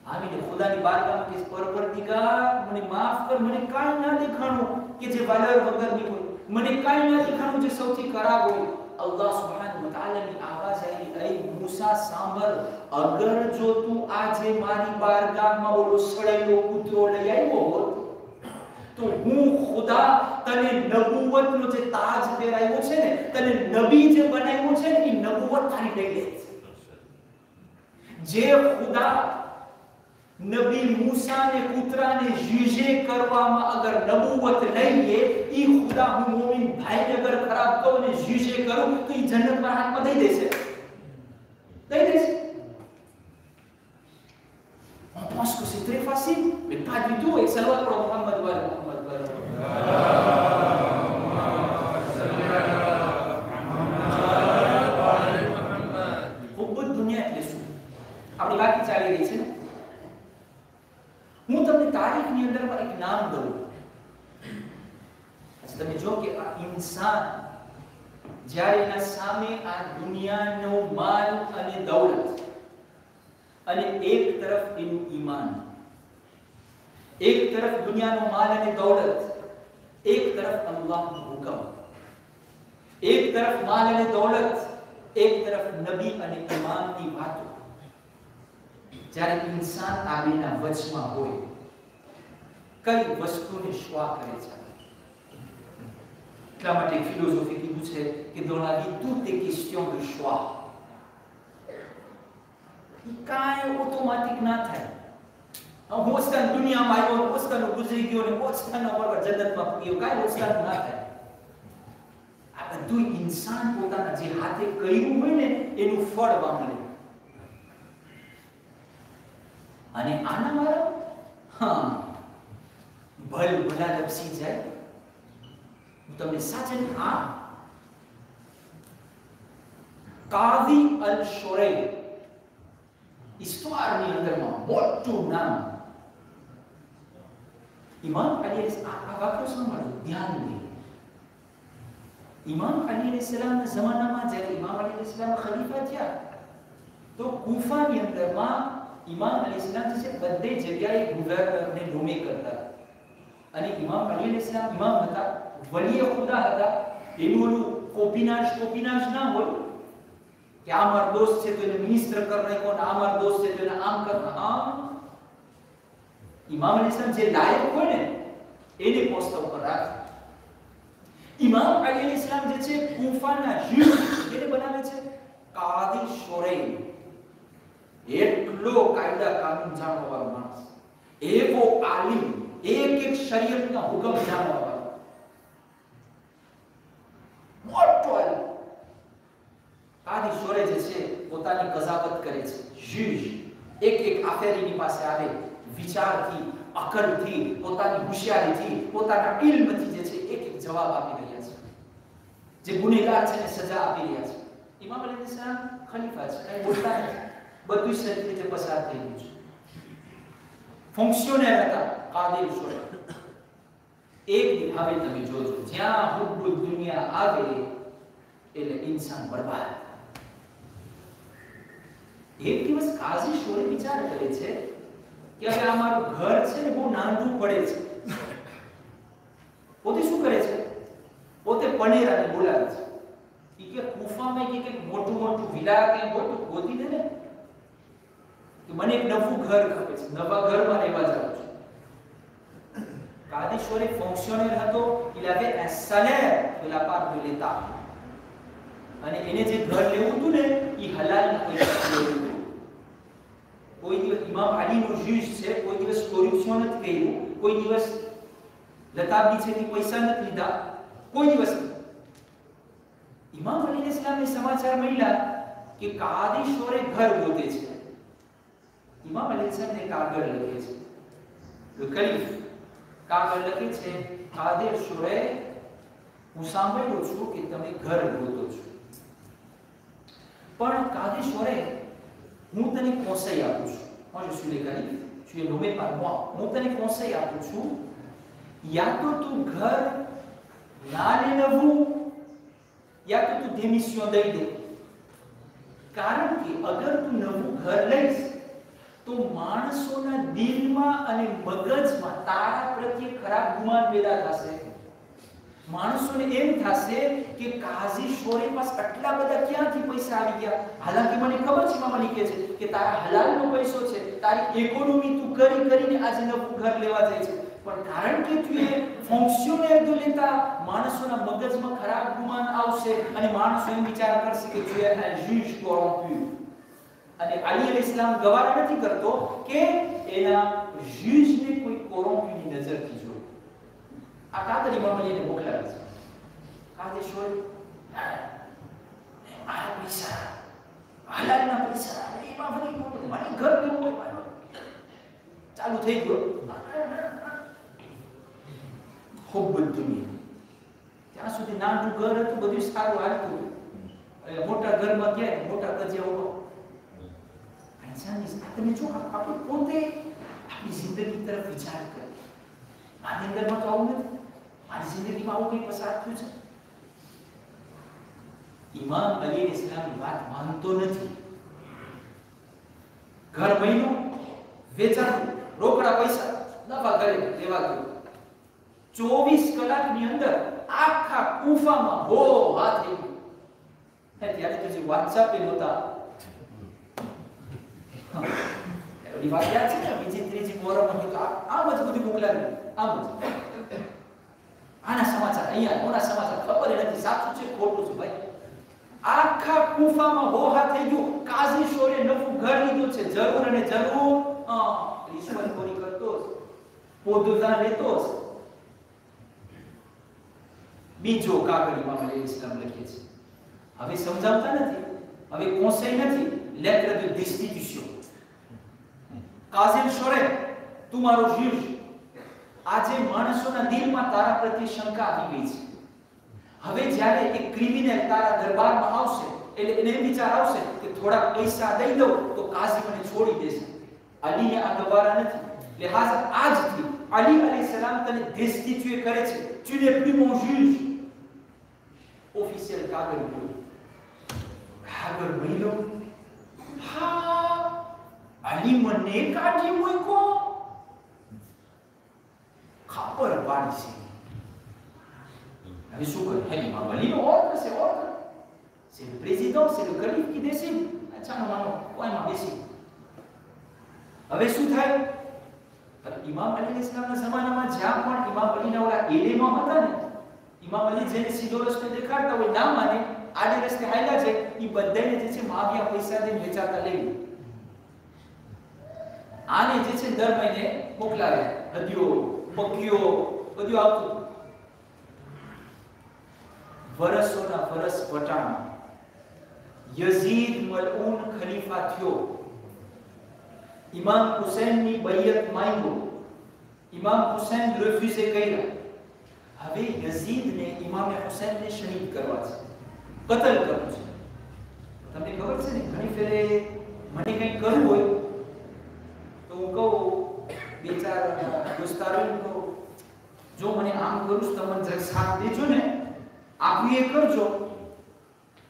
આવીને ખુદાની બારગાહમાં કે પરવરદિગાર મને માફ કર, મને કાંઈ ના દેખાણું કે જે વલર વગરની હોય, મને કાંઈ ના દેખાણું જે સૌથી ખરાબ હોય. અલ્લાહ સુબ્હાનહુ વ તઆલાની આવાજ આવી, એ મૂસા સાંભળ, અગર જો તું આજે મારી બારગાહમાં ઓલો સળેલો કૂતરો લઈ આવ્યો હોત તો હું ખુદા તને નબુવતનો જે તાજ પહેરાવ્યો છે ને, તને નબી જે બનાવ્યો છે ને, એ નબુવત તારી લઈ લે. જે ખુદા નબી મૂસા ને કૂતરાને જીજે કરવામાં અગર નબુવત નહીં લે, ઈ ખુદા હું મોમિન ભાઈને અગર ખરાબ કહું ને જીજે કરું તો ઈ જન્નત પર હાથમાં દઈ દેશે. On pense que c'est très facile, mais pas du tout. Et salawat pour Muhammad wa Muhammad wa હુબ્બુદ દુનિયા એટલે શું? આપણી વાત ચાલી રહી છે ને, હું તમને તારીખની અંદર એક નામ દઉં. તમે જો કે આ ઇન્સાન જ્યારે એના સામે આ દુનિયાનો માલ અને દૌલત અને એક તરફ એનું ઈમાન, એક તરફ દુનિયાનો માલ અને દૌલત, એક તરફ અલ્લાહનો હુકમ, એક તરફ માલ અને દૌલત, એક તરફ નબી અને ઈમાનની વાતો. જ્યારે ઇન્સાન આ બેના વચમાં હોય, કઈ વસ્તુને શ્વા કરે છે. એટલા માટે ફિલોસોફી કીધું છે કે dans la vie tout est question de choix. કાંઈ ઓટોમેટિક ના થાય. હોસ્તન દુનિયામાં આવ્યો, હોસ્તન ગુજરી ગયો ને હોસ્તન બરાબર જન્નતમાં ગયો, કાંઈ હોસ્તન ના થાય. આ બધું ઇન્સાન પોતાના જે હાથે કર્યું હોય ને એનું ફળ વાંગલે. અને આના મારા ભલ ભલા લપસી જાય. તમને સાચે આ કાઝી અલ શોરૈ ઇસ્તવારની અંદરમાં મોટું નામ ઇમામ અલી આ વાક્ય સાંભળો, ધ્યાન દે. ઇમામ અલી અલૈહિસ્સલામના જમાનામાં જ્યારે ઇમામ અલી અલૈહિસ્સલામ ખલીફા થયા તો કૂફાની અંદરમાં ઇમામ અલીસલામ જે છે બધે જગ્યાએ ગુવર્નરને નોમે કરતા. અને ઇમામ અલી અલૈહિસ્સલામ ઇમામ હતા, વલીએ ખુદા હતા. એનું ઓલું કોપીનાશ ના હોય કે આ મારો દોસ્ત છે તો એને મિનિસ્ટર કર નાખ્યો ને આ મારો દોસ્ત છે તો એને આમ કર. ઇમામ અલીસલામ જે લાયક હોય ને એને પોસ્ટ ઉપર રાખે. ઇમામ અલી અલૈહિસ્સલામ જે છે કૂફાના જજ એને બનાવે છે કાઝી શોરૈ. એટલો કાયદા કાનૂન જાણવા વાળો માણસ, એવો આલિમ, એક શરીયતના હુકમ જાણવા વાળો મોટો આલિમ. પોતાની કઝાવત કરે છે. જજ એક આફેરીની પાસે આવે, વિચારથી, અકલથી, પોતાની હોશિયારીથી, પોતાના ઇલ્મથી જે છે એક જવાબ આપી રહ્યા છે. જે ગુનેગાર છે એને સજા આપી રહ્યા છે. ઇમામ અલીસલામ ખલીફા છે, કઈ બોલતા નથી, બધું સરખી રીતે પસાર થઈ ગયું છે. ફંક્શનર હતા કાદિર શોરે. એક દી હવે તમે જોજો, જ્યાં હુબ્બુલ દુનિયા આવે એટલે ઇન્સાન બરબાદ. એક દિવસ કાઝી શોરે વિચાર કરે છે કે હવે આ મારું ઘર છે ને બહુ નાનું પડે છે. પોતે શું કરે છે? પોતે પનેરાને બોલાવે છે. કે કુફામાં કે મોટું વિલા કે મોટું ગોતી દે ને, કે મને એક નવું ઘર ખપે છે, નવા ઘરમાં રહેવા જાઉં છું. કાદી શોરે ફંક્શનર હતો, il avait un salaire de la part de l'État. અને એને જે ઘર લેવું હતું ને એ હલાલના પૈસા લેવું હતું. કોઈ દિવસ ઇમામ અલીનો જજ છે, કોઈ દિવસ કોરપ્શન નથી કર્યું, કોઈ દિવસ લતાબી છે કે પૈસા નથી લીધા, કોઈ દિવસ નહીં. ઇમામ અલી ઇસ્લામને સમાચાર મળ્યા કે કાદી શોરે ઘર ગોતે છે. ઇમામ અલી ઇસ્લામને કાગળ લખે છે, કલીફ કાગળ લખે છે, કાદિર શોરે હું સાંભળ્યું છું કે તમે ઘર ગોતો છો, પણ કાદી શોરે હું તને conseil આપું છું. moi je suis le calife, tu es nommé par moi, હું તને conseil આપું છું, યા તો તું ઘર ના લે નવું, યા તો તું démission દઈ દે. કારણ કે અગર તું નવું ઘર લઈશ તો માણસોના દિલમાં અને મગજમાં તારા પ્રત્યે ખરાબ ગુમાન પેદા થશે. માણસોને એમ થશે કે કાઝી શોરે પાસે આટલા બધા ક્યાંથી પૈસા આવી ગયા. હાલાકી મને ખબર છે, મામા લીખે છે કે તારા હલાલનો પૈસો છે, તારી ઇકોનોમી તું કરીને આજે નવું ઘર લેવા જાય છે, પણ કારણ કે તું એ ફંક્શનર જો લેતા માણસોના મગજમાં ખરાબ ગુમાન આવશે અને માણસો એમ વિચાર કરશે કે તું એક જજ કોરોમ્પ્યુ. અને અલી અલ ઇસ્લામ ગવારા નથી કરતો કે એના જજને કોઈ કોરોમ્પ્યુની નજરથી જોવે. આ કાદર ઇમામ અલીને મોકલાવે છે. કાદર શોર આ પૈસા હલાલના પૈસા ઇમામ અલી મને ઘર લેવું હોય ચાલુ થઈ ગયો. હુબ્બુદ દુનિયા, ત્યાં સુધી નાનું ઘર હતું, બધું સારું હાલતું. મોટા ઘરમાં ગયા, મોટા કજિયા તમે જો આપણે પોતે આપણી જિંદગી તરફ વિચાર કરીએ. મારી અંદરમાં તો આવું નથી, મારી જિંદગીમાં આવું કંઈ પસાર થયું છે. ઇમામ અલી ઇસ્લામની વાત માનતો નથી. ઘર મહિનો વેચાતું, રોકડા પૈસા નફા કરે લેવા ગયો. 24 કલાકની અંદર આખા કુફામાં હો હાથ થઈ ગયો. ત્યારે તો જે WhatsApp એ નહોતા. એની વાત યાદ છે ને, બીજી ત્રીજી મોહરમ હતી તો આમ જ બધું મોકલાવ્યું. આમ જ આના સમાચાર અહીંયા, કોના સમાચાર ખબર નથી, સાચું છે ખોટું છે ભાઈ. આખા કુફામાં હો હાથ થઈ ગયો. કાઝી શોરે નવું ઘર લીધું છે, જરૂર અને જરૂર રિશ્વતખોરી કરતો જ, પોદુદા લેતો જ. બીજો કાગળ ઇમામ અલી ઇસ્લામ લખે છે. હવે સમજાવતા નથી, હવે conseil નથી, lettre de destitution. કાઝી શોરે તું મારો જજ, આજે માણસોના દિલમાં તારા પ્રત્યે શંકા આવી ગઈ છે. હવે જ્યારે એક ક્રિમિનલ તારા દરબારમાં આવશે એટલે એને વિચાર આવશે કે થોડા પૈસા દઈ દઉં તો કાઝી મને છોડી દેશે. અલીને આ ગવારા નથી, લિહાઝા આજથી અલી અલૈહિસ્સલામ તને destitué કરે છે. tu n'es plus mon juge. Official કાગળ બોલ, કાગળ મહિલો. હા, અલી મને કાઢી મૂક્યો, ખબર પાડી છે. હવે શું કરે? હે ઇમામ અલીનો ઓર્ડર છે, order. c'est le président, c'est le calife qui décide. અચ્છા માનો કોઈમાં બેસી. હવે શું થાય? ઇમામ અલી ઇસ્લામના જમાનામાં જ્યાં પણ ઇમામ અલીના ઓલા એલેમાં હતા ને, ઇમામ અલી જેને સીધો રસ્તો દેખાડતા હોય ના માને, આડે રસ્તે હાલ્યા છે, એ બધાને જે છે માગ્યા પૈસા દઈને વેચાતા લઈ. આને જે છે દર મહિને મોકલાવે, હદીઓ, બકીઓ બધું આવતું. વરસોના વરસ વટાણા. યઝીદ મલઉન ખલીફા થયો, ઇમામ હુસૈનની બૈયત માંગ્યો, ઇમામ હુસૈન રિફ્યુઝ કર્યા. હવે યઝીદને ઇમામ હુસૈનને શહીદ કરવા છે, કતલ કરવું છે. તમને ખબર છે ને, ઘણી ફેરે મને કંઈ કરવું હોય તો હું કહું બે ચાર દોસ્તારોને કહું, જો મને આમ કરું તો મને જરા સાથ દેજો ને, આવું એ કરજો.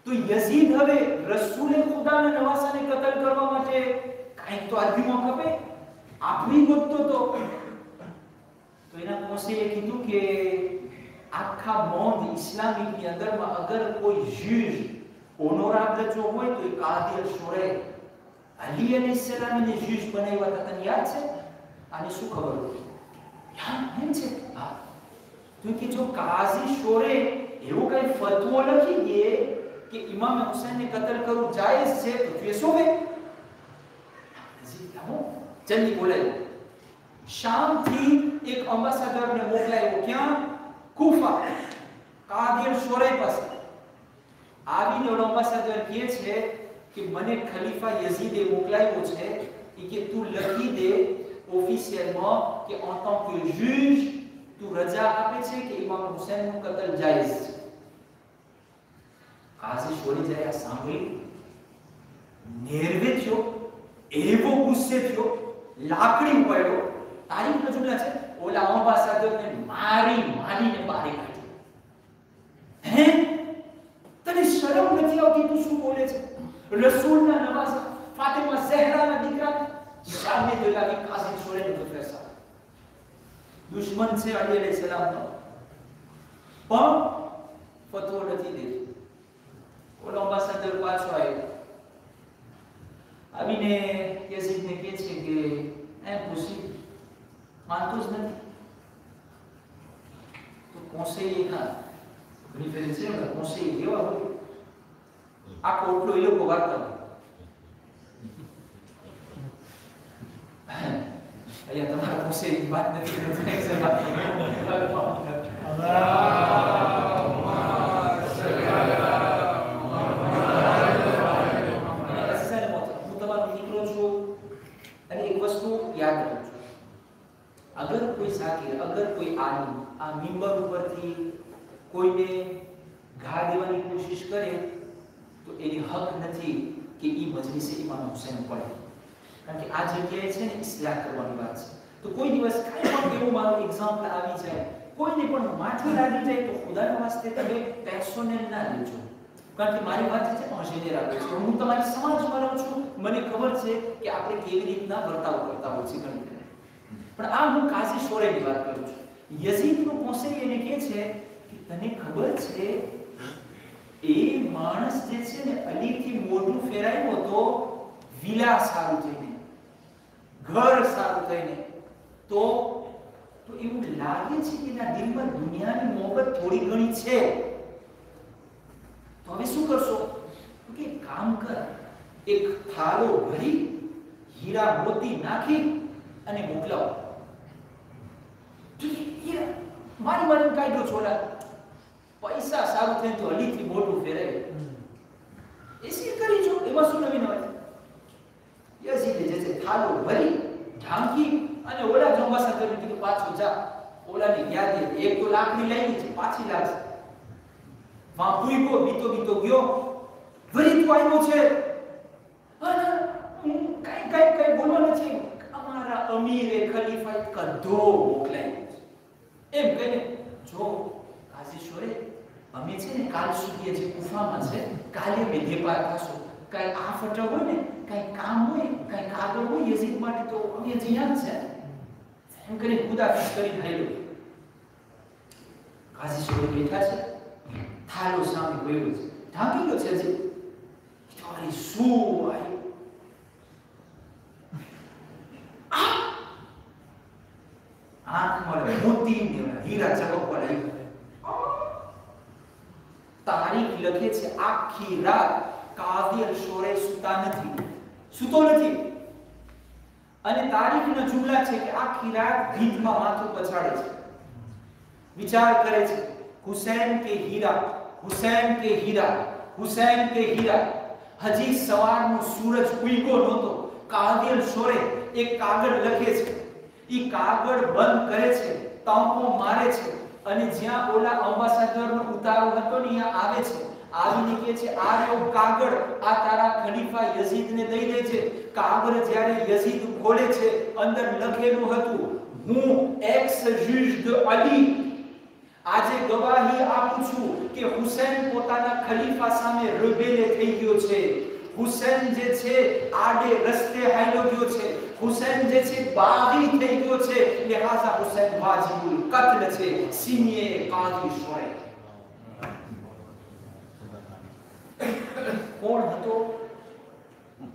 તો યઝીદ હવે રસૂલે ખુદાના નવાસાને કતલ કરવા માટે કાંઈક તો આદમીમાં ખપે, આપણી ગોતતો તો એના કોસે કીધું કે આખા મોંદ ઇસ્લામિકની અંદરમાં અગર કોઈ જજ ઓનોરાબલ જો હોય તો એ કાદી અલ-શુરૈ અલી અલૈહિસ્સલામને જજ બનાવ્યા હતા. તને યાદ છે? આને શું ખબર હતી? યાદ એમ છે? હા, તો કે જો કાઝી શોરે એવો કઈ ફતવો લખી દે કે ઇમામ હુસૈનને કતલ કરવું જાયઝ છે, તો તું શું વે જલ્દી બોલાય. શામથી એક એમ્બેસેડરને મોકલાયો, ક્યાં? કૂફા, કાદી અલ-શુરૈ પાસે. આવીને એમ્બેસેડર કહે છે કે મને ખલીફા યઝીદે મોકલાયો છે કે તું લખી દે ઓફિશિયલમાં કે en tant que juge તું રજા આપે છે કે ઇમામ હુસૈનનું કતલ જાયઝ છે. કાઝી શોરે જ્યારે આ સાંભળી નેરવે થયો, એવો ગુસ્સે થયો, લાકડી ઉપાડ્યો. તારીખનો જુમલા છે, ઓલા એમ્બેસેડરને મારીને બહાર કાઢ્યો. હે, તને શરમ નથી આવતી? તું શું બોલે છે? રસૂલના નવાઝા ફાતિમા ઝહરાના દીકરા સામે તો લાગી કાઝી શોરેને પ્રોફેસર દુશ્મન છે અલી અલૈહિસ્સલામનો, પણ ફતવો નથી દેતો. ઓલો એમ્બેસેડર પાછો આવ્યો, આવીને યઝીદને કહે છે કે એમ પૂછી માનતો જ નથી. તો કોન્સેયર ના ઘણી ફેર છે ને, કોન્સેયર એવા હોય આખો ઓટલો એ લોકો વાર્તા હોય. અહીંયા તમારા કોન્સેયરની વાત નથી કરતો, એક્ઝામ વાત અગર કોઈ સાકીર, અગર કોઈ આલિમ આ મિંબર ઉપરથી કોઈને ઘા દેવાની કોશિશ કરે તો એની હક નથી કે ઈ મજલિસે ઇમામ હુસૈન પડે, કારણ કે આ જગ્યાએ છે ને ઇસ્લાહ કરવાની વાત છે. તો કોઈ દિવસ કાંઈ પણ એવું મારું એક્ઝામ્પલ આવી જાય, કોઈને પણ માથું લાગી જાય તો ખુદાના વાસ્તે તમે પર્સનલ ના લેજો, કારણ કે મારી વાત છે પહોંચીને રાખે છે. હું તમારી સમાજમાં રહું છું, મને ખબર છે કે આપણે કેવી રીતના વર્તાવ કરતા હોય છે ઘણી. પણ આ હું કાઝી શોરેની વાત કરું છું. યઝીદનો કોન્સેયર એને કહે છે કે તને ખબર છે એ માણસ જે છે ને અલીથી મોઢું ફેરાયો તો વિલા સારું થઈને, ઘર સારું થઈને, તો એવું લાગે છે કે એના દિલમાં દુનિયાની મોહબત થોડી ઘણી છે. તો હવે શું કરશો? કે કામ કર, એક થાળો ભરી હીરા મોતી નાખી અને મોકલાવો. મારી કાયદો છોડા, પૈસા સારું થાય તો અલીથી મોઢું ફેરાય, એસી કરી જો, એમાં શું નવીન હોય? યઝીદે જે છે થાળો ભરી ઢાંકી અને ઓલા એમ્બેસેડરને કીધું પાછો જા. ઓલાની યાદી એક તો લાકડી લઈ છે, પાછી લાવશે. વાં પૂઈકો બીતો ગયો, વળી તો આવ્યો છે અને કઈ બોલવા નથી. અમારા અમીરે ખલીફા કદો મોકલાય એમ કહીને, જો કાઝી શોરે અમે છે ને કાલ સુધી જે કુફામાં છે, કાલે મેદેપાર થશું. કઈ આ ફટો હોય ને, કઈ કામ હોય, કઈ કાગળ હોય યઝીદ માટે, તો અમે જ્યાં છે એમ કરીને ખુદાફિઝ કરી હાલ્યો. કાઝી શોરે બેઠા છે, થાળો સામે ગયો છે, ઢાંકેલો છે હજી. તમારી શું આવ્યું? આંખમાં મોતી હીરા ચમકવા લાગ્યા. તારીખ લખે છે આખી રાત કાઝી અલ-શુરૈ સૂતો નથી. અને તારીખના જુમલા છે કે આખી રાત ભીતમાં માથું પછાડે છે, વિચાર કરે છે હુસૈન કે હીરા, હુસૈન કે હીરા, હુસૈન કે હીરા. હજી સવારનો સૂરજ ઉગ્યો નહોતો, કાગળ સોરે એક કાગળ લખે છે, ઈ કાગળ બંધ કરે છે, તાંપો મારે છે અને જ્યાં ઓલા અંબાસાદરનો ઉતારો હતો ને અહીંયા આવે છે, આવીને કહે છે આ રહ્યો કાગળ, આ તારા ખલીફા યઝીદને દઈ દેજે. કાગળ જ્યારે યઝીદ ખોલે છે અંદર લખેલું હતું હું એક્સ જુજ દ અલી આજે ગવાહી આપું છું કે હુસૈન પોતાના ખલીફા સામે રિબેલે થઈ ગયો છે. હુસૈન જે છે આડે રસ્તે હાલ્યો ગયો છે, હુસૈન જે છે બાગી થઈ ગયો છે, લિહાઝા હુસૈન વાજિબુલ કત્લ છે, સીનિયે કાદી શોય. કોણ હતો?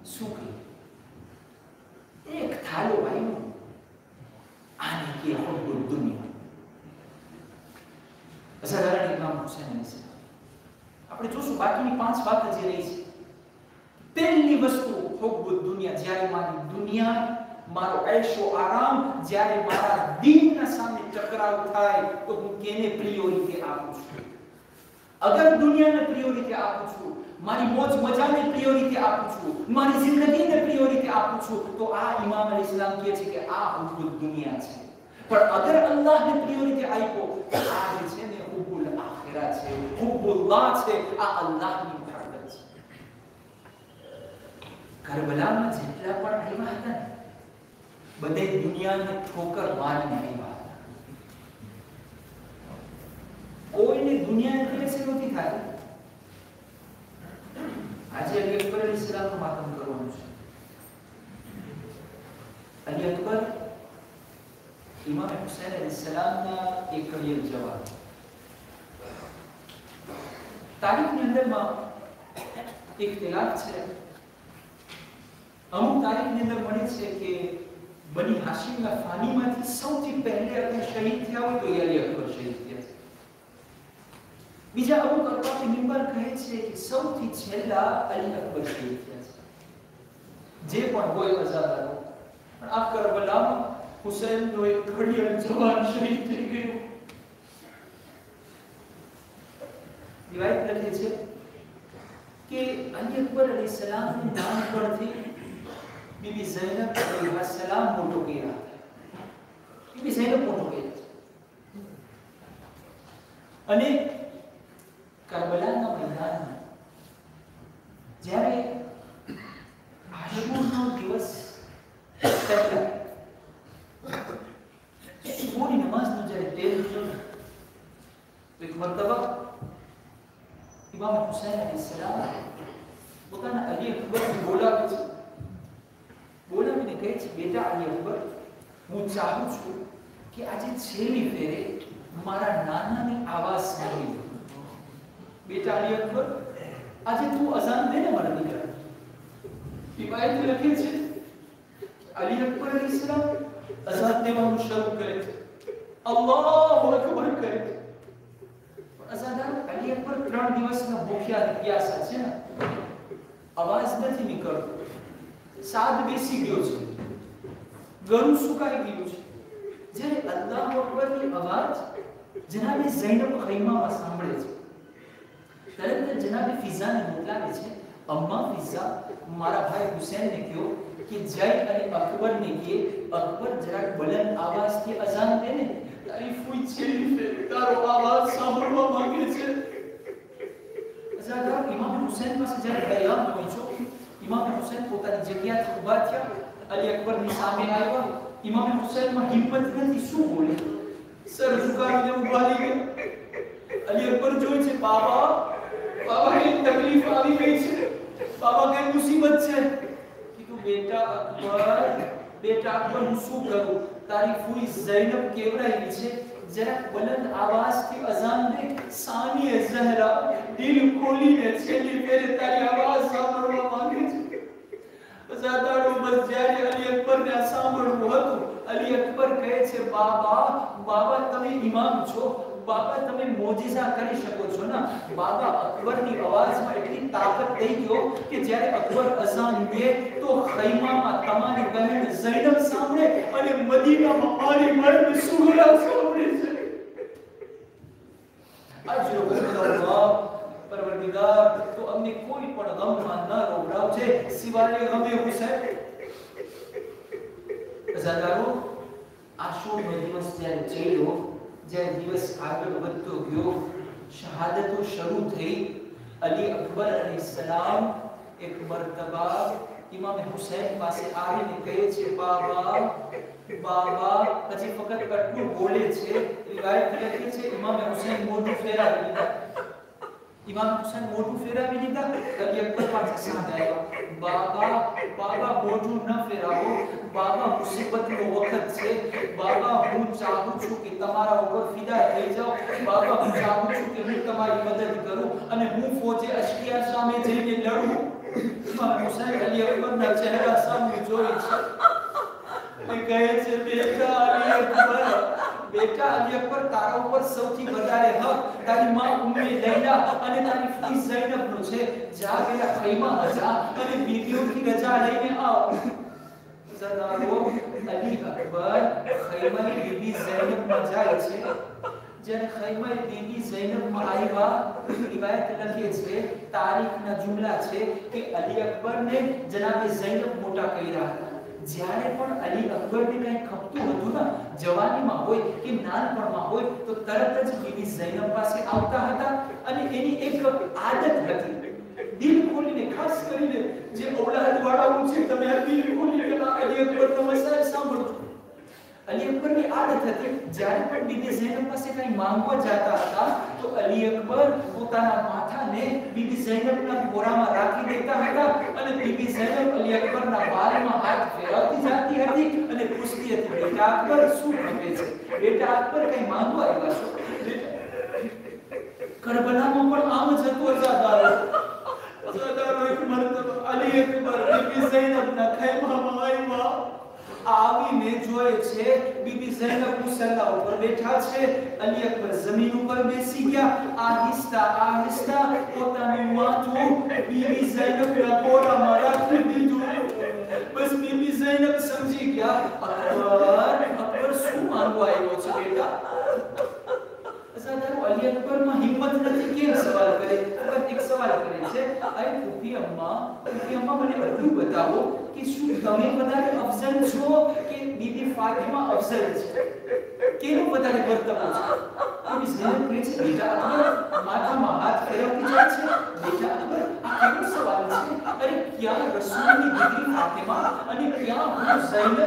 સુખી એક થાલો ભાઈનો આને કે હુબ્બુલ દુનિયા. અસાધારણ ઇમામ હુસૈન અલૈહિસ સલામ. આપણે જોશું બાકીની 5 વાત જે રહી છે. પહેલી વસ્તુ હુબ્બુલ દુનિયા. જ્યારે મારી દુનિયા, મારો ऐशो આરામ, જ્યારે મારા દીનના સામે ટકરાવ થાય તો હું કેને પ્રિયોરિટી આપું છું? અગર દુનિયાને પ્રિયોરિટી આપું છું, મારી મોજ મજાને પ્રિયોરિટી આપું છું, મારી જિંદગીને પ્રિયોરિટી આપું છું, તો આ ઇમામ અલૈહિસ સલામ કહે છે કે આ હુબ્બુલ દુનિયા છે. પણ અગર અલ્લાહને પ્રિયોરિટી આપ્યો તો આ જે છે ને હુબ્બુલ આખિરા છે, હુબ્બુલ્લાહ છે, આ અલ્લાહની મહબત છે. કરબલામાં જેટલા પણ આવ્યા હતા ને બધે દુનિયાને ઠોકર મારીને આવ્યા હતા. કોઈને દુનિયાને પ્રેશર નથી થાય. આજે અલી અકબર અલૈહિસ સલામનું માતમ કરવાનું છે. અલી અકબર ઇમામ હુસૈન અલૈહિસ સલામના એક કડિયલ જવાબ. તારીખની અંદરમાં ઇખ્તિલાફ છે. અમુક તારીખની અંદર મળે છે કે બની હાશિમના ફાનીમાંથી સૌથી પહેલે અગર શહીદ થયા હોય તો અલી અકબર શહીદ થયા છે. બીજા અમુક અરબાબે મિંબર કહે છે કે સૌથી છેલ્લા અલી અકબર શહીદ થયા છે. જે પણ હોય અઝાદારો, પણ આ કરબલામાં હુસૈનનો એક ઘડિયાળ જવાન શહીદ થઈ ગયો. રિવાયત લખે છે કે અલી અકબર અલૈહિસ સલામની નાનપણથી બીબી ઝૈનબ અલૈહિસ સલામ મોટો કર્યા હતા. બીબી ઝૈનબ મોટો કર્યા છે. અને કરબલાના મેદાનમાં જ્યારે આશુરાનો દિવસ પહેલા સુબહની નમાઝનો જ્યારે ટેલ થયો તો એક મરતબા ઇમામ હુસૈન અલૈહિસ સલામ પોતાના અલી અકબરને બોલાવે છે. બોલાવીને કહે છે બેટા અલી અકબર, હું ચાહું છું કે આજે છેલ્લી ફેરે મારા નાનાની આવાજ સાંભળી લો. બેટા અલી અકબર, આજે તું અઝાન દે ને મારા દીકરા. રિવાયત લખે છે અલી અકબર અલૈહિસ સલામ અઝાન દેવાનું શરૂ કરે છે, અલ્લાહુ અકબર કરે છે. અઝાદાર અલી અકબર 3 દિવસના ભૂખ્યા પ્યાસા છે ને, અવાજ નથી નીકળતો, સાદ બેસી ગયો છે, ગળું સુકાઈ ગયું છે. જ્યારે અલ્લાહુ અકબરની અવાજ જનાબે ઝૈનબ ખૈમામાં સાંભળે છે, તરત જનાબે ફિઝાને મોકલાવે છે, અમ્મા ફિઝા, મારા ભાઈ હુસૈનને કહો કે જય અને અકબરને કહે અકબર જરાક બુલંદ આવાજથી અઝાન દે ને, તારી ફૂઈ છેલ્લી ફેરે તારો અવાજ સાંભળવા માંગે છે. અઝાદાર ઇમામ હુસૈન પાસે જ્યારે બયાન પહોંચ્યો, ઇમામ હુસૈન પોતાની જગ્યાથી ઊભા થયા, અલી અકબરની સામે આવ્યા. ઇમામ હુસૈનમાં હિંમત નથી, શું બોલે? સર ઝુકાવીને ઊભા રહી ગયા. અલી અકબર જોઈ છે, બાબા બાબા કઈ તકલીફ આવી ગઈ છે, બાબા કઈ મુસીબત છે. કીધું બેટા અકબર હું શું કરું? તારી ફૂઈ ઝૈનબ કેવરાઈ છે, જરા બુલંદ આવાજથી અઝાન દે. સાનિએ ઝહરા દિલ ખોલીને છેલ્લી ફેરે તારી આવાજ સાંભળવા માંગે છે. અઝાદારો બસ જ્યારે અલી અકબરને આ સાંભળવું હતું, અલી અકબર કહે છે બાબા તમે ઇમામ છો, બાબા તમે મોજીઝા કરી શકો છો ને. બાબા અકબરની અવાજમાં એટલી તાકાત થઈ ગયો કે જ્યારે અકબર અઝાન દે તો ખૈમામાં તમારી બહેન ઝૈનબ સાંભળે અને મદીનામાં મારી બહેન સુહરા સાંભળે છે. અજરો અલ્લાહ परवरदिगार तो अમને કોઈ પણ ગમમાં ન રોવડાવજે સિવાય ગમે હુસૈન અઝાદારો આશુરનો દિવસ જ્યારે ચડ્યો જ્યારે દિવસ આગળ વધતો ગયો શહાદતો શરૂ થઈ અલી અકબર અલૈહિસ્સલામ એક મર્તબા ઇમામ હુસૈન પાસે આવીને કહે છે બાબા બાબા પછી ફક્ત આટલું બોલે છે રિવાયત લખે છે ઇમામ હુસૈન મોઢું ફેરાવી લીધા इमाम हुसैन मोटू फेरावी लीधा अली अकबर पासे साथ आया बाबा बाबा मोटू न फेरावो बाबा मुसीबत नो वक्त छे बाबा હું ચાહું છું કે તમારા ઉપર ફિદા થઈ જાઉં બાબા હું ચાહું છું કે હું તમારી મદદ કરું અને હું ફોજે અશ્કિયા સામે જઈને લડું ઇમામ હુસૈન અલી અકબરના ચહેરા સામે જોઈ છે કહે છે બેટા અલી અકબર તારા ઉપર સૌથી વધારે હક તારી માં ઉમ્મે લૈલા અને તારી ફી ઝૈનબ નો છે જા પેલા ખૈમા હજા અને બીબીઓની રજા લઈને આવ સદારો અલી અકબર ખૈમા બીબી ઝૈનબ માં જાય છે જ્યારે ખૈમા બીબી ઝૈનબ માં આવ્યા રિવાયત લખે છે તારીખના જુમલા છે કે અલી અકબર ને જનાબે ઝૈનબ મોટા કર્યા હતા જ્યારે પણ અલી અકબરને કંઈ ખપતું હતું ને જવાનીમાં હોય કે નાનપણમાં હોય તો તરત જ બીબી ઝૈનબ પાસે આવતા હતા અને એની એક આદત હતી દિલ ખોલીને ખાસ કરીને જે ઔલાદવાળાઓ છે તમે આ દિલ ખોલીને અલી અકબરનો મસાલ સાંભળો અલી અકબરની આદત હતી જ્યારે પણ બીબી ઝૈનબ પાસે કંઈ માંગવા જતા હતા તો અલી અકબર પોતાના માથાને બીબી ઝૈનબના બોરામાં રાખી દેતા હતા અને બીબી ઝૈનબ અલી અકબરના બાલમાં હાથ ફેરવતી જાતી હતી અને પૂછતી હતી બેટા અકબર શું માંગે છે બેટા અકબર કંઈ માંગવા આવ્યા છો કરબલામાં પણ આમ જ હતું અઝાદારો એક મરતબા અલી અકબર બીબી ઝૈનબના ખૈમામાં આવ્યા આવીને જોયે છે બીબી ઝૈનબ મુસલ્લા ઉપર બેઠા છે અલી અકબર જમીન ઉપર બેસી ગયા આહિસ્તા પોતાનું માથું બીબી ઝૈનબના બોરામાં રાખી દીધું બસ બીબી ઝૈનબ સમજી ગયા અકબર શું માંગવા આવ્યો છે બેટા અઝાદારો અલી અકબરમાં હિંમત નથી કેમ સવાલ કરે એક સવાલ કરે છે અરે ફૂફી અમ્મા મને બધું બતાવો कि શું તમે વધારે અફઝલ છો કે બીબી ફાતિમા અફઝલ છે કેનું વધારે વર્તન છે બીબી ઝૈનબ કહે છે બેટા અકબર માથામાં હાથ ફેરવતી જાય છે બેટા અકબર આ કેવો સવાલ છે અરે ક્યાં રસૂલની દીકરી ફાતિમા અને ક્યાં હું ઝૈનબ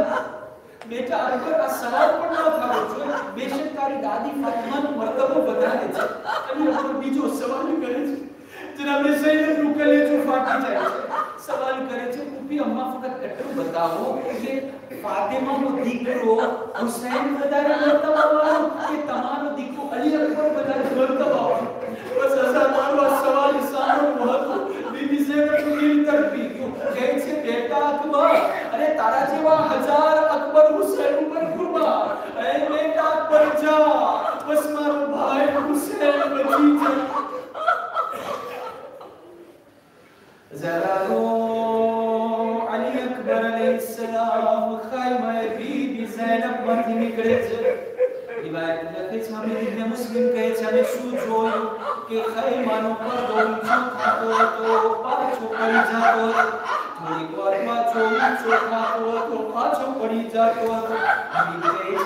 બેટા અકબર આ સવાલ પણ ન થવો જોઈએ બેશક તારી દાદી ફાતિમાનો મર્તબો વધારે છે અને અકબર બીજો સવાલ કરે છે જનાબે ઝૈનબનું કલેજો ફાટી જાય છે સવાલ કરે છે ફૂફી અમ્મા ફક્ત એટલું બતાવો કે ફાતિમાનો દીકરો હુસૈન વધારે મર્તબાવાળો કે તમારો દીકરો અલી અકબર વધારે મર્તબાવાળો બસ અઝાદારો આ સવાલ સાંભળવો હતો બીબી ઝૈનબનું દિલ તડપી ગયું કહે છે બેટા અકબર અરે તારા જેવા હજાર અકબર હુસૈન ઉપર કુરબાન અરે બેટા અકબર જા બસ મારો ભાઈ હુસૈન બચી જાય ज़रारो अली अकबर अलैहिस्सलाम खैमा बीबी ज़ैनब માંથી નીકળે છે રિવાયત લખે છે અમે ઇબ્ન મુસ્લિમ કહે છે અમે શું જોયું કે ખૈમાનો પડદો ઊંચો થતો હતો પાછો પડી જતો થોડીક વારમાં ઊંચો થતો હતો પાછો પડી જતો હતો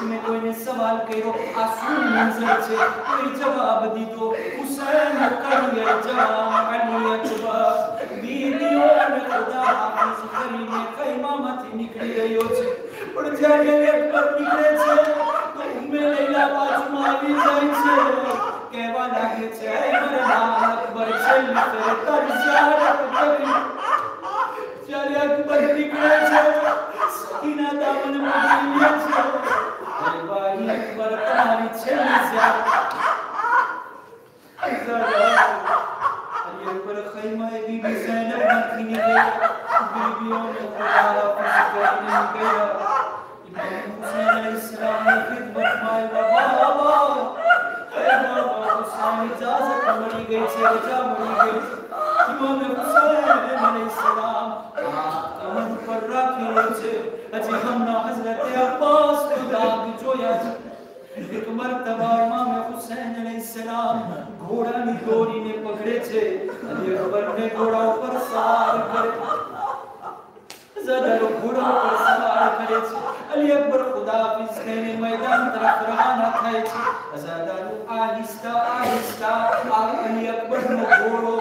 મેં કોઈને સવાલ કર્યો આ શું મંઝર છે કોઈ જવાબ દીધો હુસૈન કરિયર જવાબ અલી અકબર બીબીઓને ખુદા હાફિઝ કરીને ખૈમામાંથી નીકળી રહ્યો છે પણ જ્યારે અકબર નીકળે છે તો ઉમ્મે લૈલા બાજુમાં આવી જાય છે કહેવા લાગે છે એ મારા અકબર છેલ્લી ફેર તારી ઝિયારત કરી જ્યારે અકબર નીકળે છે સકીના દામનમાં લે છે અરે ભાઈ અકબર તમારી છેલ્લી ઝિયારત अकबर खैमा बीबी ज़ैनब માંથી નીકળે बीबीओने खुदा हाफिज़ કરીને નીકળ્યા इमाम हुसैन अलैहिस्सलाम ने खिदमत में बाबा हुसैन इजाजत मળી ગઈ છે રજા મળી ગઈ इमाम हुसैन अलैहिस्सलाम कमर पर રાખેલો છે હજી હમણાં હઝરત અબ્બાસ નો દાગ જોયા છે એક મરતબા इमाम હુસૈન અલૈહિસ્સલામ ઘોડાની દોરીને પકડે છે અને અકબરને ઘોડા ઉપર સવાર કરે. ज़ादारो घोड़ा पर सवार करे छे. अली अकबर खुदाफिज कहीने मैदान तरफ रवाना थाय छे. ज़ादारो आहिस्ता आहिस्ता अली अकबर नो घोड़ो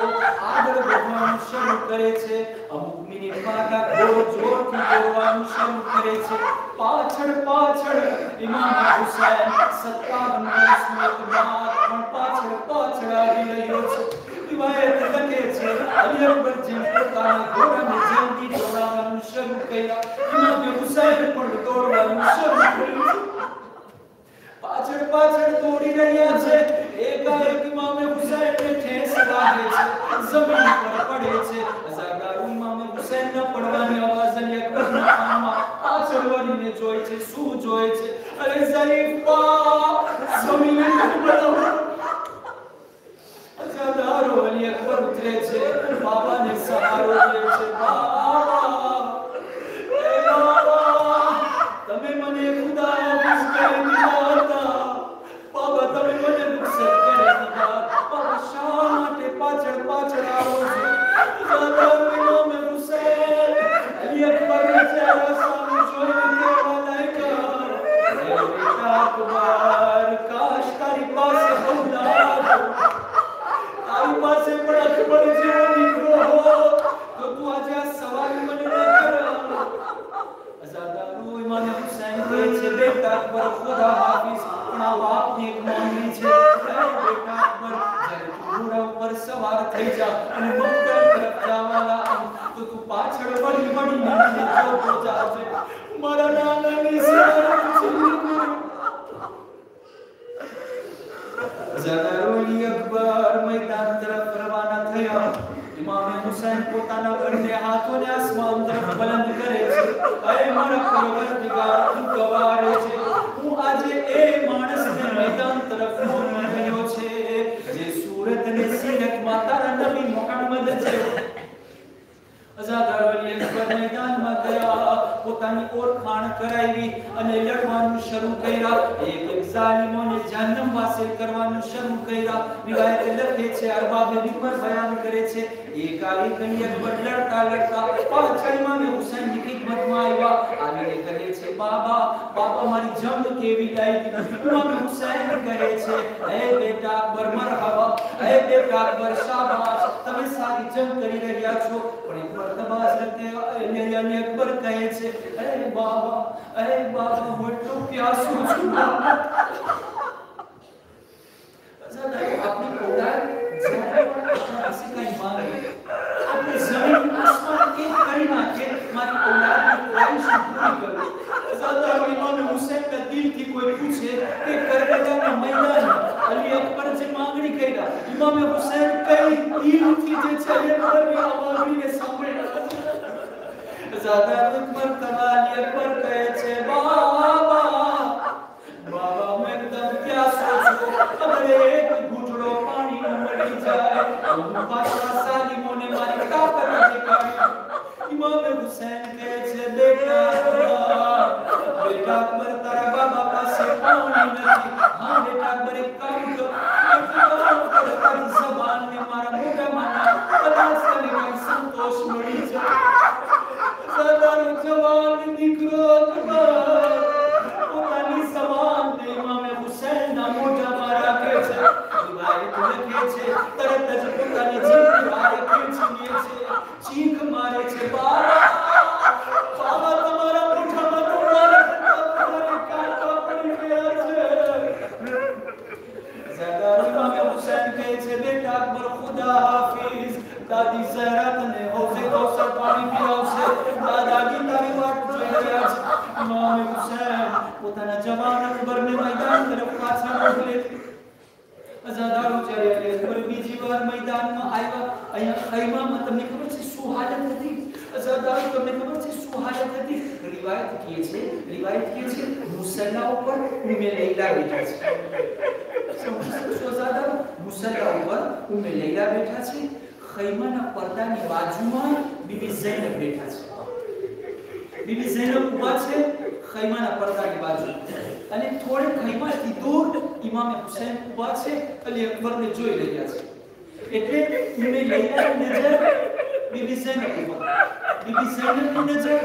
આગળ વધવાનું શરૂ કરે છે. અમુક મિનિટમાં આ ઘોડો જોરથી દોડવાનું શરૂ કરે છે. પાછળ પાછળ ઇમામ હુસૈન 57 વર્ષનો બાદ પણ પાછળ પાછળ આવી રહ્યો છે. रिवायत लगे छे अली अकबर जेम પોતાના ઘોડાને જલ્દી દોડાવવાનું શરૂ કર્યા. ઇમામ હુસૈન પણ દોડવાનું શરૂ કર્યું. પાછળ પાછળ દોડી રહ્યા છે. એકાએક ઇમામ હુસૈનને ઠેસ લાગે છે, જમીન પર પડે છે. અઝાદાર ઇમામ હુસૈનના પડવાની અવાજ અલી અકબરના કાનમાં પાછળ વળીને જોઈ છે. શું જોઈ છે? અરે ઝરીફ બા જમીન પર પડો. અઝાદારો અલી અકબર ઉતરે છે, બાબાને સહારો દે છે. બાબા, એ બાબા, તમે મને ખુદા હાફિઝ કરી દીધા હતા. બાબા, તમે મને નુકસાન કરી દીધા. બાબા, શા માટે પાછળ પાછળ આવો છો? અઝાદારો ઇમામ હુસૈન અલી અકબરના ચહેરા સામે જોઈને કહેવા લાગ્યા, એ બેટા અકબર, કાશ તારી પાસે ઔલાદ તારી પાસે પણ અકબર જેવો દીકરો હો તો તું આજે આ સવાલ મને ન કર. અઝાદારો ઇમામ હુસૈન કહે છે, બેટા અકબર, ખુદા હાફિઝ, પણ આ બાપની એક માંગણી છે. બેટા અકબર, જ્યારે તું ઘોડા ઉપર સવાર થઈ જા અને મક્કા તરફ જવાના તો તું પાછળ વળી વળીને મને જોતો જાજે. મારા નાનાની સેવા છે. ज़ादारो अली अकबर मैदान तरफ रवाना થયા. ઇમામ હુસૈન પોતાના બંને હાથોને આસમાન તરફ બુલંદ કરે છે. અરે મારા પરવરદિગાર, તું ગવાર છે, હું આજે એ માણસને મેદાન તરફ મોકલી રહ્યો છે જે સુરત અને સીરતમાં તારા નબી મુહમ્મદ છે. અઝાદાર અલી અકબર મેદાનમાં ગયા, પોતાની ઓળખાણ કરાવી અને લડવાનું શરૂ કર્યા. એક એક ઝાલિમોને જહન્નમ વાસિલ કરવાનું શરૂ કર્યા. રિવાયત લખે છે, અરબાબે મિંબર બયાન કરે છે, એક અલી અકબર લડતા લડતા પાછળ ઇમામ હુસૈનની ખિદમતમાં આવ્યા. આવીને કહે છે, બાબા, બાબા, મારી જંગ કેવી લાગી? ઇમામ હુસૈન કહે છે, એ બેટા અકબર, મરહબા, એ બેટા અકબર, શાબાશ, તમે સારી જંગ કરી રહ્યા છો. પણ એક મર્તબા અલી અકબર કહે છે, અરે બાબા, હું એટલો પ્યાસો છું. આપની ઔલાદ જ્યારે પણ આપણા પાસે કંઈ માંગે, આપણે જમીન આસમાન એક કરી નાખે, મારી ઔલાદની ખ્વાહિશ પૂરી કરો. અઝાદારો ઇમામ હુસૈનના દિલથી કોઈ પૂછે કે કરબલાના મેદાનમાં અલી અકબર જે માંગણી કર્યા, ઇમામ હુસૈન કઈ દિલથી જે છે એ કરવી આ માંગણીને સાંભળ્યા. ज़ादारो अकબર અલી અકબર કહે છે, બાબા, હું એકદમ પ્યાસો છું. અગર એક ઘૂંટડો પાણીનો મળી જાય તો હું પાછા સાલિમોને મારી તાકાત દેખાડી. ઇમામ હુસૈન કહે છે, બેટા અકબર, તારા બાબા પાસે પાણી નથી. હા બેટા અકબર, એક કામ કર, તારી જબાનને મારા મોઢામાં કદાચ તને કંઈ સંતોષ મળી જાય. ज़ादारो जवान દીકરો અકબર પોતાની જબાનને ઇમામ હુસૈનના મોઢામાં રાખે છે. રિવાયત લખે છે, તરત જ પોતાની જીભ બહાર ખેંચી લે છે, ચીખ મારે છે, બાબા, તમારા મોઢામાં તો મારા કાંટા પડી ગયા છે. ज़ादारो ઇમામ હુસૈન કહે છે, બેટા અકબર, ખુદા હાફિઝ, દાદી ઝહરા તને હૌઝે કૌસર પાણી પીવડાવશે. દાદાજી તારી વાટ જોઈ રહ્યા છે. ઇમામ હુસૈન પોતાના જવાન અકબરને મેદાન તરફ પાછા મોકલે. અઝાદારો જ્યારે અલી અકબર બીજી વાર મેદાનમાં આવ્યા, અહીંયા ખૈમામાં તમને ખબર છે શું હાલત હતી? અઝાદારો તમને ખબર છે શું હાલત હતી? રિવાયત કહે છે મુસલ્લા ઉપર ઉમ્મે લૈલા બેઠા છે. અઝાદારો મુસલ્લા ઉપર ઉમ્મે લૈલા બેઠા છે. ખૈમાના પડદાની બાજુમાં બીબી ઝૈનબ બેઠા છે. બીબી ઝૈનબ ઊભા છે, ખૈમાના પડદાની બાજુ અને થોડે ખૈમાથી દૂર ઇમામ હુસૈન ઊભા છે અલી અકબરને જોઈ રહ્યા છે એટલે ઉમે લૈલાની નજર બીબી ઝૈનબ ઉપર બીબી ઝૈનબની નજર